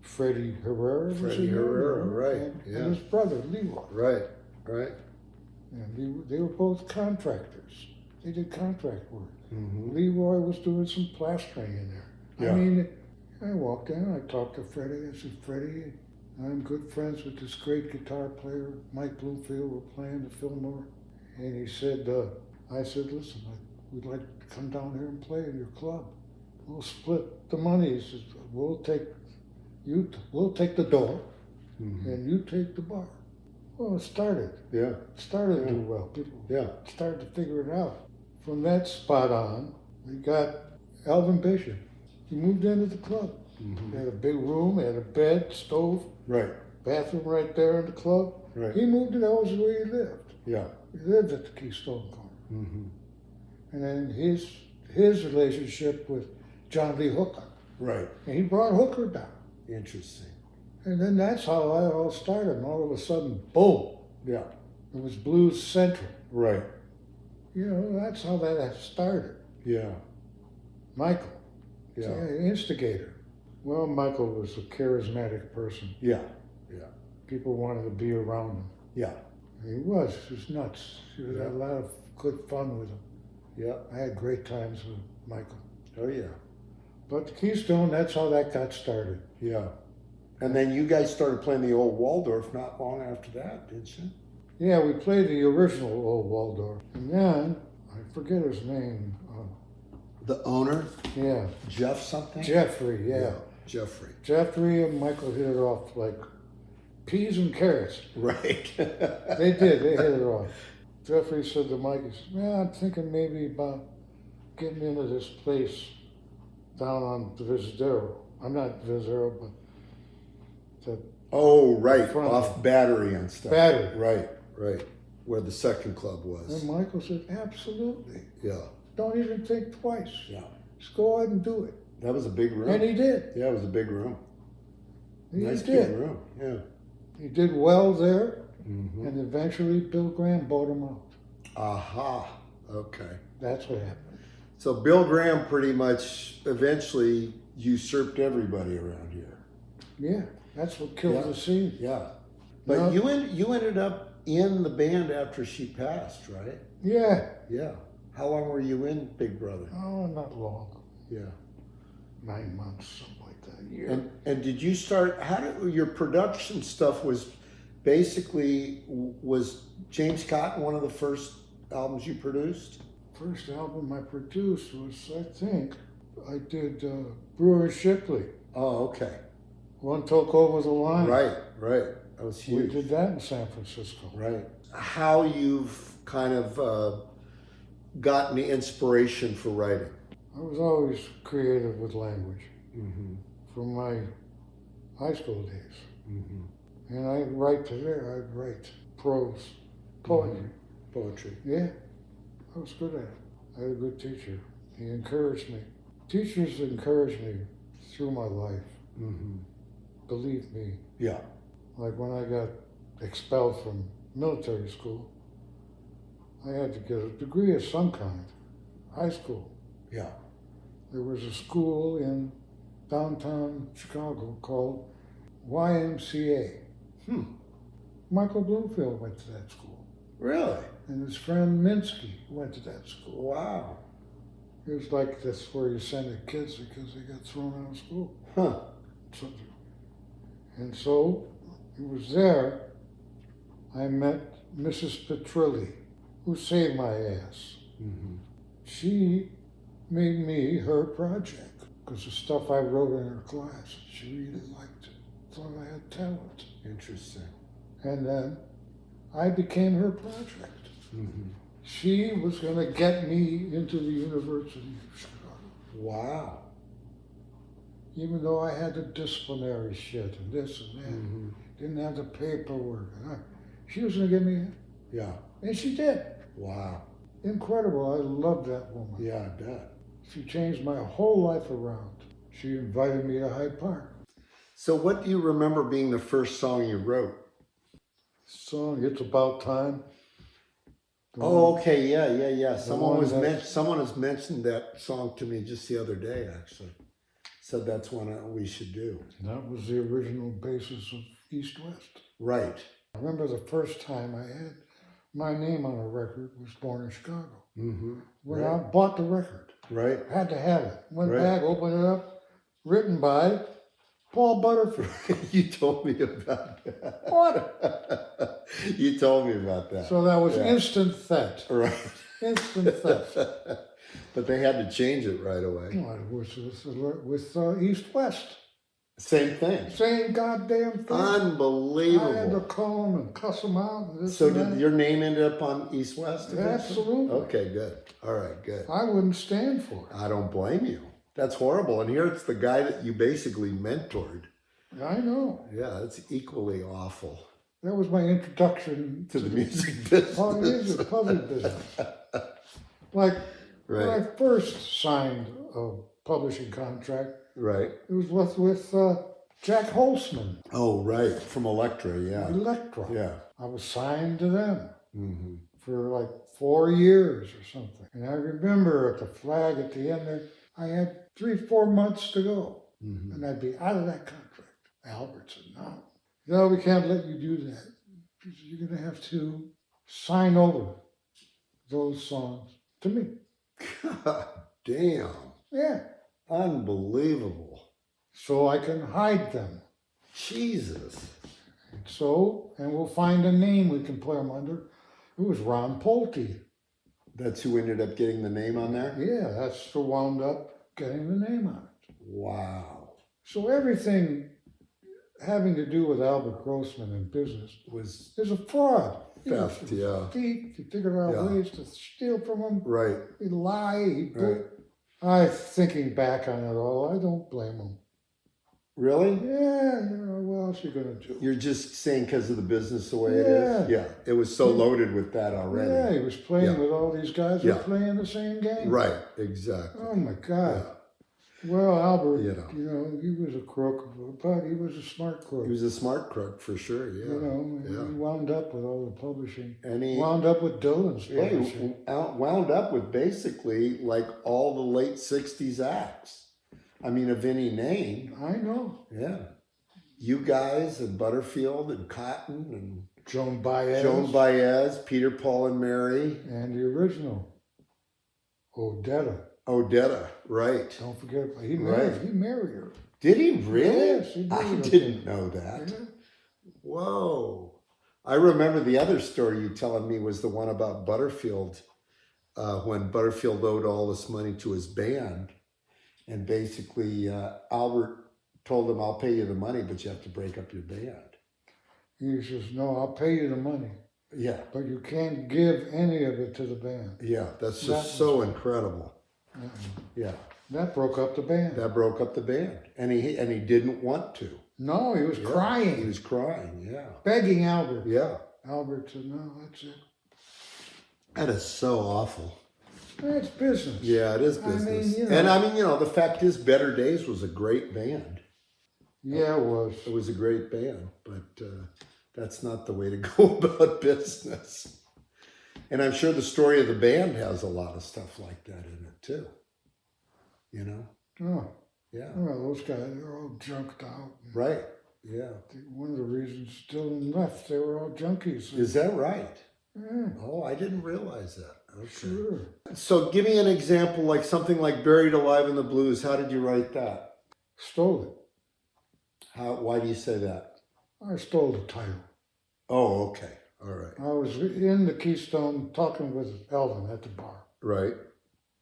Freddie Herrera was Freddie in there, Herrera, you know, right, and, yeah. and his brother, Leroy. Right, right. And they were both contractors. They did contract work. Mm-hmm. Leroy was doing some plastering in there. Yeah. I mean, I walked in, I talked to Freddie. I said, Freddie, I'm good friends with this great guitar player, Mike Bloomfield. We're playing the Filmore. And he said, I said, listen, we'd like to come down here and play in your club. We'll split the money. He says, we'll take the door, and you take the bar. Well, it started. Yeah. Started to do well. People started to figure it out. From that spot on, we got Alvin Bishop. He moved into the club. He had a big room, had a bed, stove, Right. bathroom right there in the club. Right. He moved it, that was where he lived. Yeah. He lived at the Keystone corner. And then his relationship with John Lee Hooker. Right. And he brought Hooker down. Interesting. And then that's how it all started. And all of a sudden, boom, Yeah. it was Blues Central. Right. You know, that's how that started. Yeah. Michael, Yeah. the instigator. Well, Michael was a charismatic person. Yeah. Yeah. People wanted to be around him. Yeah. He was nuts. He had a lot of good fun with him. Yeah. I had great times with Michael. Oh yeah. But the Keystone, that's how that got started. Yeah. And then you guys started playing the old Waldorf not long after that, didn't you? Yeah, we played the original old Waldorf. And then, I forget his name. The owner, Yeah, Jeff something? Jeffrey, yeah. Jeffrey. Jeffrey and Michael hit it off like peas and carrots. Right. They did, they hit it off. Jeffrey said to Mike, he said, man, I'm thinking maybe about getting into this place down on the Visadero. I'm not Visadero, but the Oh, right. Front. Off Battery and stuff. Battery. Right, right. Where the second club was. And Michael said, absolutely. Yeah. Don't even think twice. Yeah. Just go ahead and do it. That was a big room. And he did. Yeah, it was a big room. He Nice did. big room. Yeah. He did well there, and eventually Bill Graham bought him out. Aha. Okay. That's what happened. So Bill Graham pretty much eventually usurped everybody around here. Yeah, that's what killed the scene. Yeah. But No. you ended up in the band after she passed, right? Yeah. Yeah. How long were you in Big Brother? Oh, not long. Yeah. 9 months, something like that. A year. And did you start? How did your production stuff was basically was James Cotton one of the first albums you produced? First album I produced was, I think, I did Brewer Shipley. Oh, okay. One Took Over the Line. Right, right. That was We huge. did that in San Francisco. Right. How you've kind of gotten the inspiration for writing? I was always creative with language from my high school days. And I'd write I'd write prose, poetry. Poetry. Yeah, I was good at it. I had a good teacher. He encouraged me. Teachers encouraged me through my life. Believe me. Yeah. Like when I got expelled from military school, I had to get a degree of some kind, high school. Yeah. There was a school in downtown Chicago called YMCA. Michael Bloomfield went to that school. Really? And his friend Minsky went to that school. Wow. It was like that's where you send the kids because they got thrown out of school. Huh. And so it was there I met Mrs. Petrilli, who saved my ass. She made me her project because the stuff I wrote in her class, she really liked it. Thought I had talent. Interesting. And then I became her project. She was going to get me into the University of Chicago. Wow. Even though I had the disciplinary shit and this and that, didn't have the paperwork. She was going to get me in. Yeah. And she did. Wow. Incredible. I love that woman. Yeah, I bet. She changed my whole life around. She invited me to Hyde Park. So what do you remember being the first song you wrote? Song, It's About Time. Oh, okay. Yeah. Someone one has mentioned that song to me just the other day, actually. Said that's one we should do. That was the original basis of East West. Right. I remember the first time I had my name on a record was Born in Chicago. When I bought the record, Right. had to have it. Went Right. back, opened it up, written by Paul Butterfield. You told me about that. What? You told me about that. So that was Yeah. instant theft. Right. Instant theft. But they had to change it right away. No, it was with East-West. Same thing. Same goddamn thing. Unbelievable. I had to call them and cuss them out. And this So and did that. your name end up on East-West? Absolutely. Okay, good. All right, good. I wouldn't stand for it. I don't blame you. That's horrible. And here it's the guy that you basically mentored. I know. Yeah, it's equally awful. That was my introduction To the music business. Oh, it is a public business. Like when I Right, first signed a publishing contract, right. it was with Jack Holzman, Oh, right. From Elektra, yeah. Electra. Yeah. I was signed to them Mm-hmm. for like 4 years or something. And I remember at the flag at the end there, I had 3-4 months to go. Mm-hmm. And I'd be out of that contract. Albert said, no, we can't let you do that. You're going to have to sign over those songs to me. God damn. Yeah. Unbelievable. So I can hide them. Jesus. And we'll find a name we can put them under. It was Ron Pulte. That's who ended up getting the name on there? Yeah, that's who wound up getting the name on it. Wow. So everything having to do with Albert Grossman in business Was is a fraud. theft, yeah. He figured out Yeah. ways to steal from him. Right. He'd lie. He'd Right. thinking back on it all, I don't blame him. Really? Yeah, what else are you going to do? You're just saying because of the business the way it Yeah. is? Yeah. It was so loaded with that already. Yeah, he was playing Yeah. with all these guys who Yeah. were playing the same game. Right. Exactly. Oh my God. Yeah. Well, Albert, You know. he was a crook, but he was a smart crook. He was a smart crook for sure. Yeah. He Yeah. wound up with all the publishing. And he Wound up with Dylan's yeah, publishing. he wound up with basically like all the late 60s acts. I mean, of any name. I know. Yeah. You guys and Butterfield and Cotton and Joan Baez. Joan Baez, Peter, Paul, and Mary. And the original, Odetta. Odetta, right. Don't forget, he Right. married her. Did he really? Yes, he did. I didn't know that. Yeah. Whoa. I remember the other story you telling me was the one about Butterfield, when Butterfield owed all this money to his band. And basically, Albert told him, I'll pay you the money, but you have to break up your band. He says, no, I'll pay you the money, Yeah. but you can't give any of it to the band. Yeah. That's That just so incredible. Uh-uh. Yeah. That broke up the band. That broke up the band. And he didn't want to. No, he was Yeah. crying. He was crying. Yeah. Begging Albert. Yeah. Albert said, no, that's it. That is so awful. That's business. Yeah, it is I mean, business. you know. And I mean, the fact is Better Days was a great band. Yeah, it was. It was a great band, but that's not the way to go about business. And I'm sure the story of the band has a lot of stuff like that in it too. Oh, Yeah. well, those guys, they're all junked out. Right. Yeah. One of the reasons Dylan left, they were all junkies. Is that right? Yeah, Oh, I didn't realize that. Okay. sure. So give me an example, like something like Buried Alive in the Blues. How did you write that? Stole it. Why do you say that? I stole the title. Oh, okay. All right. I was in the Keystone talking with Elvin at the bar. Right.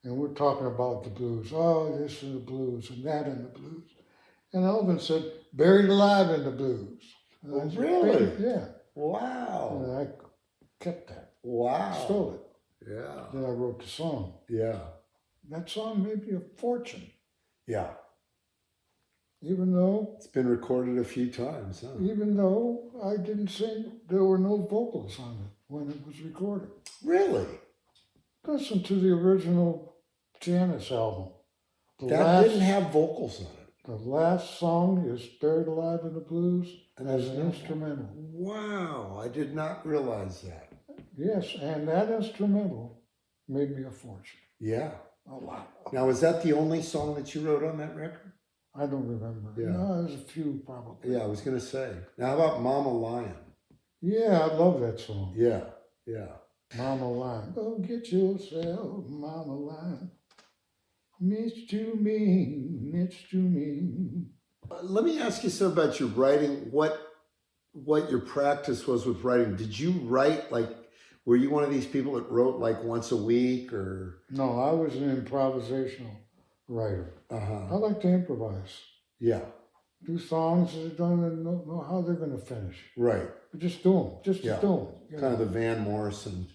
And we're talking about the blues. Oh, this is the blues and that in the blues. And Elvin said, Buried Alive in the Blues. And I said, Really? Yeah. Wow. And I kept that. Wow. Stole it. Yeah. Then I wrote the song. Yeah. That song made me a fortune. Yeah. Even though It's been recorded a few times, huh? I didn't sing, there were no vocals on it when it was recorded. Really? Listen to the original Janis album. That didn't have vocals on it. The last song is Buried Alive in the Blues And as there's an no- instrumental. Wow, I did not realize that. Yes, and that instrumental made me a fortune. Yeah. A lot. Now, is that the only song that you wrote on that record? I don't remember. Yeah. No, there's a few probably. Yeah, I was going to say. Now, how about Mama Lion? Yeah, I love that song. Yeah, yeah. Mama Lion. Go get yourself, Mama Lion. It's too mean, it's too mean. Let me ask you something about your writing. What your practice was with writing? Did you write like? Were you one of these people that wrote like once a week or? No, I was an improvisational writer. I like to improvise. Yeah. Do songs that don't know how they're going to finish. Right. But just do them. Just do them. Kind of the Van Morrison.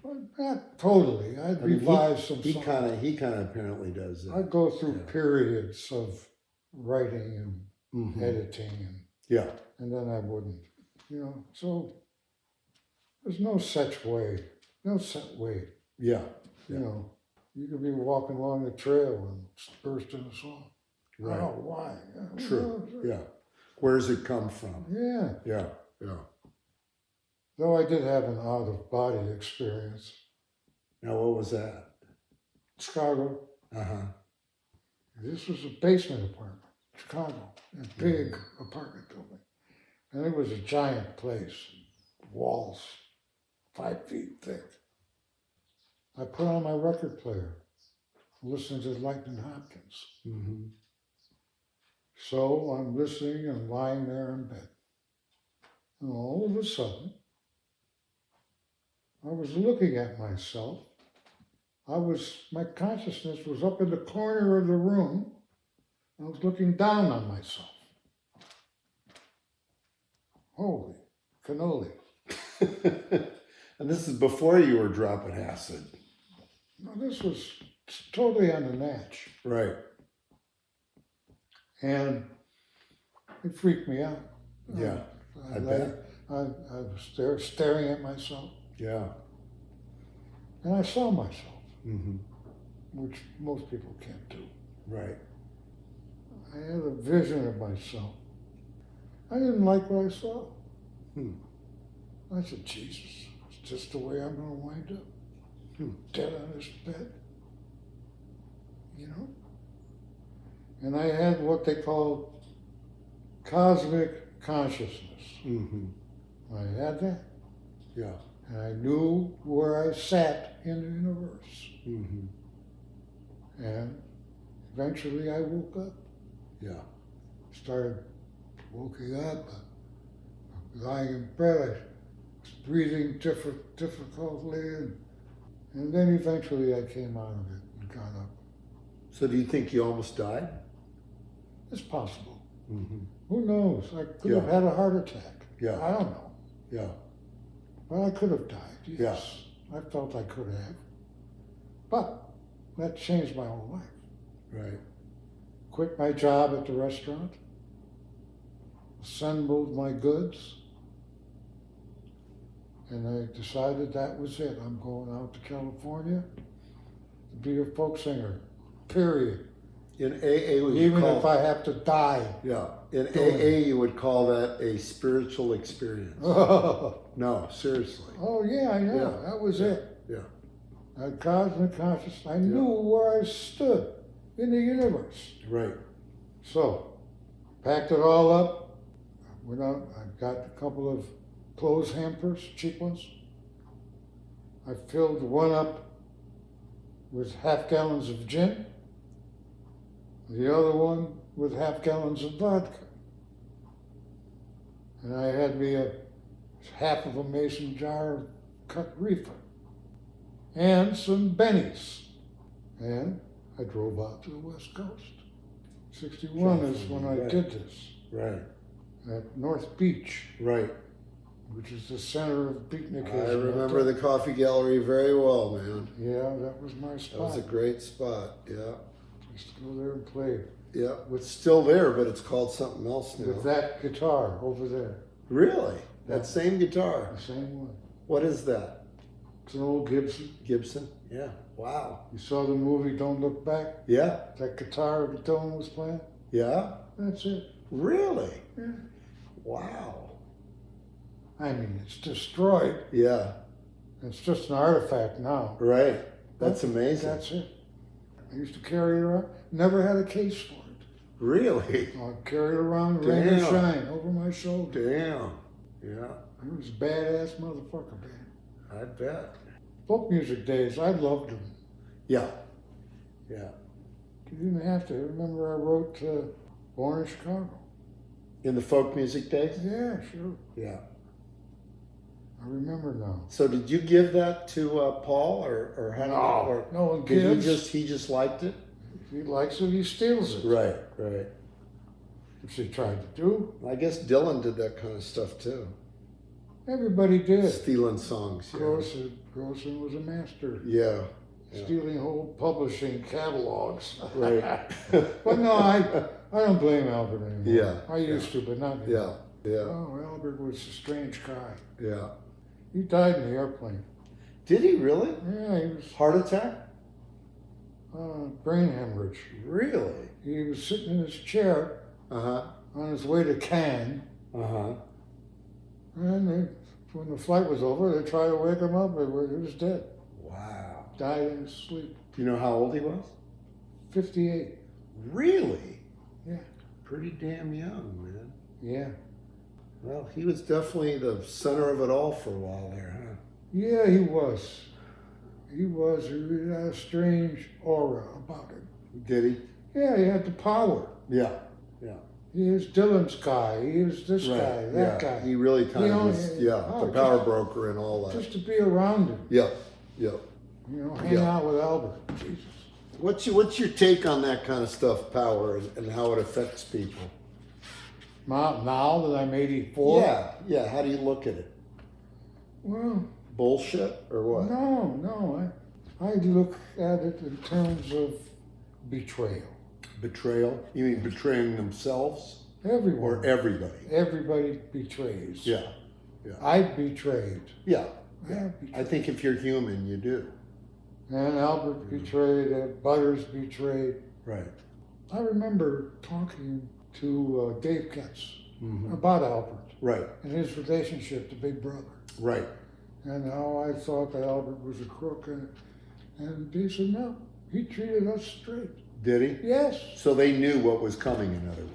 Well, not totally. I'd revise some he songs. He kind of apparently does that. I'd go through periods of writing and editing and then I wouldn't. So there's no set way. Yeah. You could be walking along the trail and burst in a song. Right. Oh, why? True. Yeah. Where does it come from? Yeah. Yeah. Yeah. Though I did have an out-of-body experience. Now, what was that? Chicago. This was a basement apartment, Chicago, a big apartment building. And it was a giant place, walls 5 feet thick. I put on my record player, listening to Lightning Hopkins. So I'm listening and lying there in bed. And all of a sudden, I was looking at myself. My consciousness was up in the corner of the room. I was looking down on myself. Holy cannoli. And this is before you were dropping acid. No, this was totally on the natch. Right. And it freaked me out. Yeah, I bet. I was there staring at myself. Yeah. And I saw myself, which most people can't do. Right. I had a vision of myself. I didn't like what I saw. I said, Jesus, it's just the way I'm going to wind up. Dead on this bed. And I had what they call cosmic consciousness. I had that. Yeah. And I knew where I sat in the universe. And eventually I woke up. Yeah. Started waking up, lying in bed, I was breathing difficultly, and then eventually I came out of it and got up. So do you think you almost died? It's possible. Who knows? I could have had a heart attack. Yeah. I don't know. Yeah. But I could have died, yes. I felt I could have. But that changed my whole life. Right. Quit my job at the restaurant, assembled my goods, and I decided that was it. I'm going out to California to be a folk singer, period. In AA, even if I have to die. Yeah. In AA, you would call that a spiritual experience. No, seriously. Oh, yeah, I know. Yeah. That was it. Yeah. I had cosmic consciousness. I knew where I stood in the universe. Right. So, packed it all up. Went out. I got a couple of clothes hampers, cheap ones. I filled one up with half gallons of gin. The other one with half gallons of vodka. And I had me half of a mason jar of cut reefer and some bennies. And I drove out to the West Coast. 61 is when I did this. Right. At North Beach. Right. Which is the center of beatnik. I remember the coffee gallery very well, man. Yeah, that was my spot. That was a great spot, yeah. I used to go there and play. Yeah, it's still there, but it's called something else now. With that guitar over there. Really? That same guitar? The same one. What is that? It's an old Gibson. Gibson? Yeah. Wow. You saw the movie Don't Look Back? Yeah. That guitar Dylan was playing? Yeah? That's it. Really? Yeah. Wow. I mean, it's destroyed. Yeah. It's just an artifact now. Right. That's amazing. That's it. I used to carry it around. Never had a case for it. Really? I'd carry it around, rain and shine, over my shoulder. Damn. Yeah. It was a badass motherfucker, man. I bet. Folk music days, I loved them. Yeah. Yeah. You didn't have to. I remember I wrote Born in Chicago. In the folk music days? Yeah, sure. Yeah. I remember now. So did you give that to Paul, or how? No one did gives. he just liked it? If he likes it, he steals it. Right, right. Which he tried to do. I guess Dylan did that kind of stuff too. Everybody did. Stealing songs. Yeah. Grossman was a master. Yeah. Stealing whole publishing catalogs. Right. But no, I don't blame Albert anymore. Yeah. I used to, but not anymore. Yeah. Yeah. Oh, Albert was a strange guy. Yeah. He died in the airplane. Did he really? Yeah, he was Heart attack? brain hemorrhage. Really? He was sitting in his chair on his way to Cannes. And when the flight was over, they tried to wake him up, but he was dead. Wow. Died in his sleep. Do you know how old he was? 58. Really? Yeah. Pretty damn young, man. Yeah. Well, he was definitely the center of it all for a while there, huh? Yeah, he was. He had a strange aura about him. Did he? Yeah, he had the power. Yeah. Yeah. He is Dylan's guy. He is this guy, that guy. He really kind of was, the power just, broker and all that. Just to be around him. Yeah. Yeah. You know, hang out with Albert. Jesus. What's your take on that kind of stuff, power, and how it affects people? Now that I'm 84? Yeah. How do you look at it? Well, bullshit or what? No. I look at it in terms of betrayal. Betrayal? You mean betraying themselves? Everyone. Or everybody? Everybody betrays. Yeah. I've betrayed. Yeah. Betrayed. I think if you're human, you do. And Albert betrayed, Butters betrayed. Right. I remember talking to Dave Getz about Albert. Right. And his relationship to Big Brother. Right. And how I thought that Albert was a crook. And he said, no, he treated us straight. Did he? Yes. So they knew what was coming, in other words.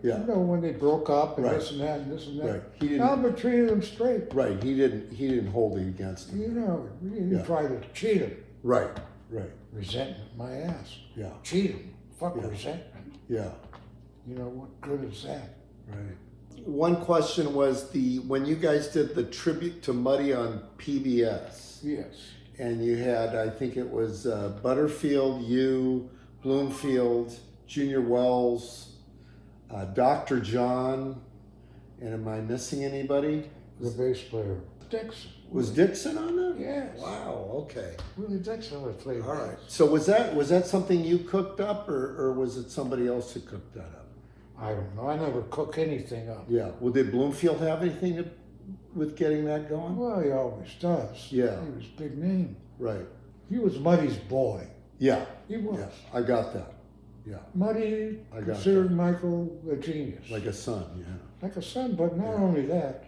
You know, when they broke up and Right. this and that and this and that. Right. Albert treated them straight. Right. He didn't hold it against him. You know, he didn't try to cheat him. Right. Resentment, my ass. Yeah. Cheat him. Fuck resentment. Yeah. You know, what good is that? Right. One question was when you guys did the tribute to Muddy on PBS. Yes. And you had, I think it was Butterfield, you, Bloomfield, Junior Wells, Dr. John, and am I missing anybody? The bass player. Dixon. Was Dixon on that? Yes. Wow, okay. Willie Dixon would play All right. bass. So was that something you cooked up, or was it somebody else who cooked that up? I don't know. I never cook anything up. Yeah. Well, did Bloomfield have anything with getting that going? Well, he always does. Yeah. He was a big name. Right. He was Muddy's boy. Yeah. He was. Yeah. I got that. Yeah. Muddy I got considered that. Michael a genius. Like a son, yeah. Like a son, but not only that,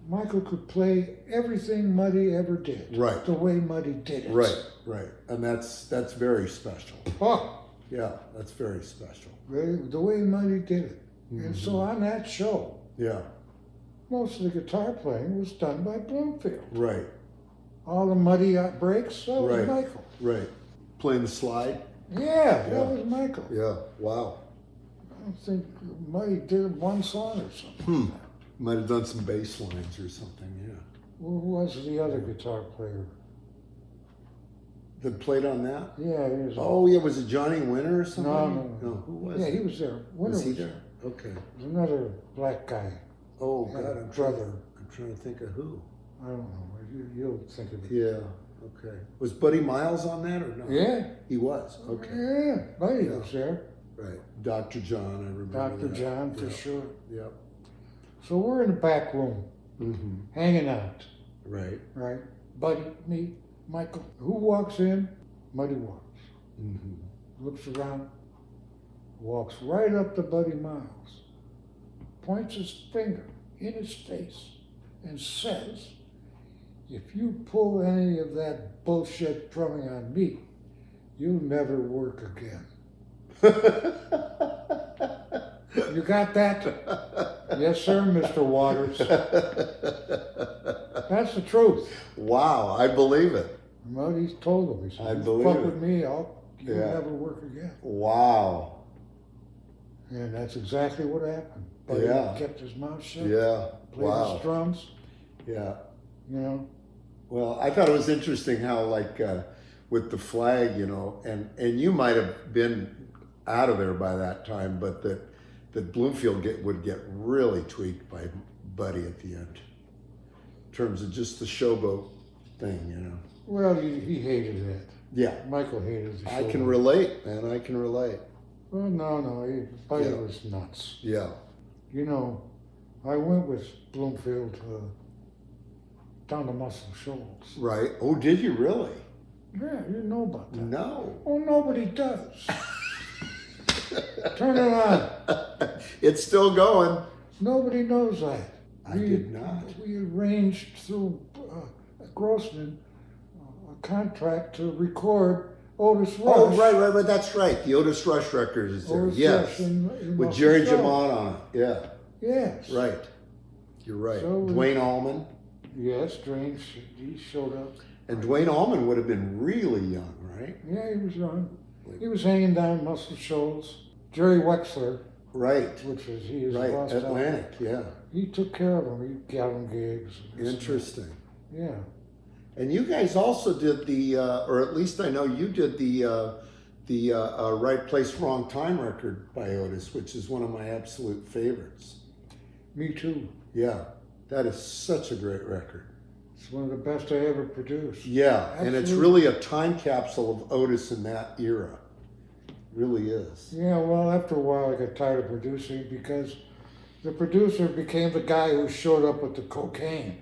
Michael could play everything Muddy ever did. Right. The way Muddy did it. Right. And that's very special. Oh, Yeah, that's very special. the way Muddy did it. And so on that show, Yeah. most of the guitar playing was done by Bloomfield. Right. All the Muddy breaks, that was Right. Michael. Right. Playing the slide? Yeah, Yeah. that was Michael. Yeah. Wow. I don't think Muddy did one song or something. Might have done some bass lines or something, yeah. Who was the other guitar player? That played on that? Yeah, he was. Oh, yeah, was it Johnny Winter or something? No. Who was Yeah, it? he was there. Winter Was he there? Okay. There was another black guy. Oh, Had God, a I'm brother. trying to think of who. I don't know. You'll think of it. Yeah, okay. Was Buddy Miles on that or not? Yeah. He was, okay. Yeah, Buddy Yeah. was there. Right. Dr. John, I remember Dr. that. John, for Yeah. sure. Yep. So we're in the back room, hanging out, Right. right? Buddy, me, Michael. Who walks in? Muddy walks. Looks around, walks right up to Buddy Miles, points his finger in his face, and says, if you pull any of that bullshit drumming on me, you'll never work again. You got that? Yes, sir, Mr. Waters. That's the truth. Wow, I believe it. Muddy told him, he said, I you believe fuck it. with me, you'll Yeah. never work again. Wow. And that's exactly what happened. Buddy kept his mouth shut. Yeah. Played his drums. Yeah. You know. Well, I thought it was interesting how, like, with the flag, you know, and you might have been out of there by that time, but that Bloomfield would get really tweaked by Buddy at the end, in terms of just the showboat thing, you know. Well, he hated it. Yeah. Michael hated the I showboat. can relate, man. I can relate. Well, no, Buddy was nuts. Yeah. You know, I went with Bloomfield down to Muscle Shoals. Right. Oh, did you really? Yeah, you know about that. No. Oh, nobody does. Turn it on. It's still going. Nobody knows that. I did not. We arranged through Grossman a contract to record Otis Rush. Oh, right. That's right. The Otis Rush record is there. Otis Yes. Rush in With Muscle Jerry Shoals. Jamont on it. Yeah. Yes. Right. You're right. So Dwayne Allman. Yes, Dwayne, he showed up. And Dwayne Allman would have been really young, right? Yeah, he was young. He was hanging down Muscle Shoals. Jerry Wexler, Right. which was he is Right. lost Atlantic. Yeah. He took care of him. He got him gigs. Interesting. Yeah. And you guys also did the, or at least I know you did the Right Place, Wrong Time record by Otis, which is one of my absolute favorites. Me too. Yeah, that is such a great record. It's one of the best I ever produced. Yeah, and it's Absolutely. really a time capsule of Otis in that era. It really is. Yeah, well, after a while I got tired of producing because the producer became the guy who showed up with the cocaine.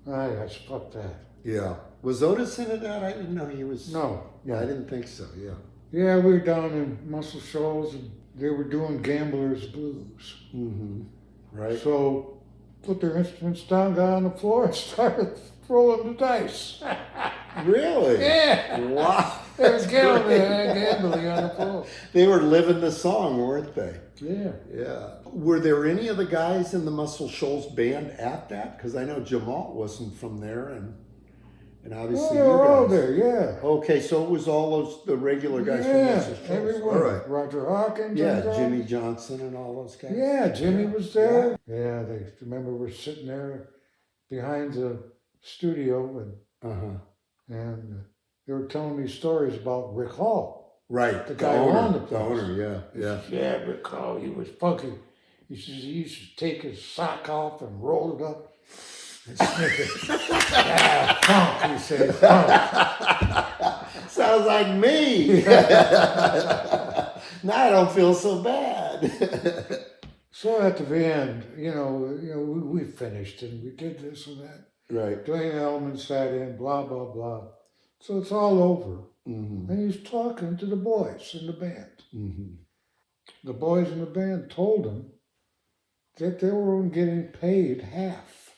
Fuck that. Yeah. Was Otis into that? I didn't know he was. No. Yeah, I didn't think so, yeah. Yeah, we were down in Muscle Shoals and they were doing Gambler's Blues. Mm-hmm. Right. So put their instruments down, got on the floor, and started rolling the dice. Really? Yeah. Wow. They were That's gambling on the floor. They were living the song, weren't they? Yeah. Yeah. Were there any of the guys in the Muscle Shoals band at that? Because I know Jamont wasn't from there, and obviously they were all you guys. there, yeah. Okay, so it was all the regular guys from Yeah, Muscle Shoals. everyone. All right. Roger Hawkins. Yeah, and Jimmy Johnson and all those guys. Yeah, Jimmy was there. Yeah, they remember we're sitting there behind the studio and they were telling me stories about Rick Hall. Right. The guy who owned the place. The owner, yeah. Yeah, Rick Hall, he was funky. He says he used to take his sock off and roll it up and sniff it. Yeah, funk, he said, funk. Sounds like me. Now I don't feel so bad. So at the end, we finished and we did this and that. Right. Dwayne Allman sat in, blah, blah, blah. So it's all over. Mm-hmm. And he's talking to the boys in the band. Mm-hmm. The boys in the band told him that they were getting paid half.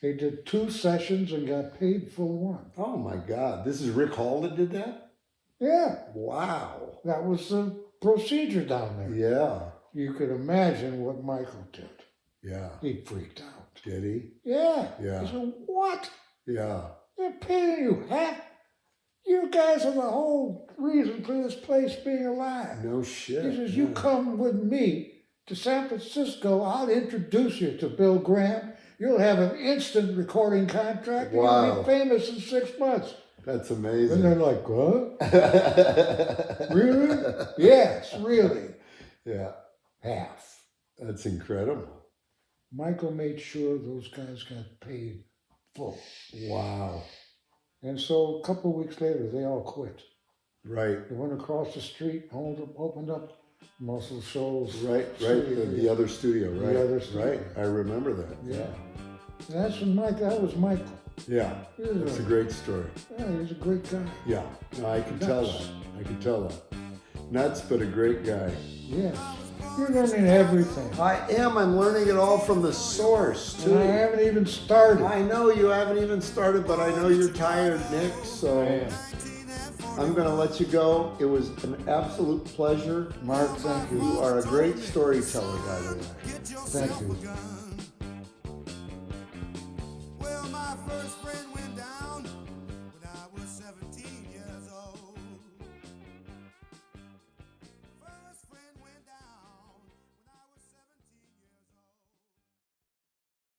They did 2 sessions and got paid for 1. Oh my God. This is Rick Hall that did that? Yeah. Wow. That was the procedure down there. Yeah. You could imagine what Michael did. Yeah. He freaked out. Did he? Yeah. Yeah. He said, what? Yeah. They're paying you half? You guys are the whole reason for this place being alive. No shit. He says, you come with me to San Francisco, I'll introduce you to Bill Graham. You'll have an instant recording contract. Wow. You'll be famous in 6 months. That's amazing. And they're like, what? Really? Yes, really. Yeah. Half. That's incredible. Michael made sure those guys got paid full. Wow. And so a couple of weeks later, they all quit. Right. They went across the street, opened up Muscle Shoals. Right. The other studio, right? The other studio. Right. I remember that. Yeah. And that's when that was Michael. Yeah. That's a great story. Yeah, he was a great guy. Yeah. No, I can tell that. I can tell that. Nuts, but a great guy. Yeah. You're learning everything. I am. I'm learning it all from the source, too. And I haven't even started. I know you haven't even started, but I know you're tired, Nick, so I'm going to let you go. It was an absolute pleasure. Mark, thank you. You are a great storyteller, by the way. Thank you. Well, my first friend went down.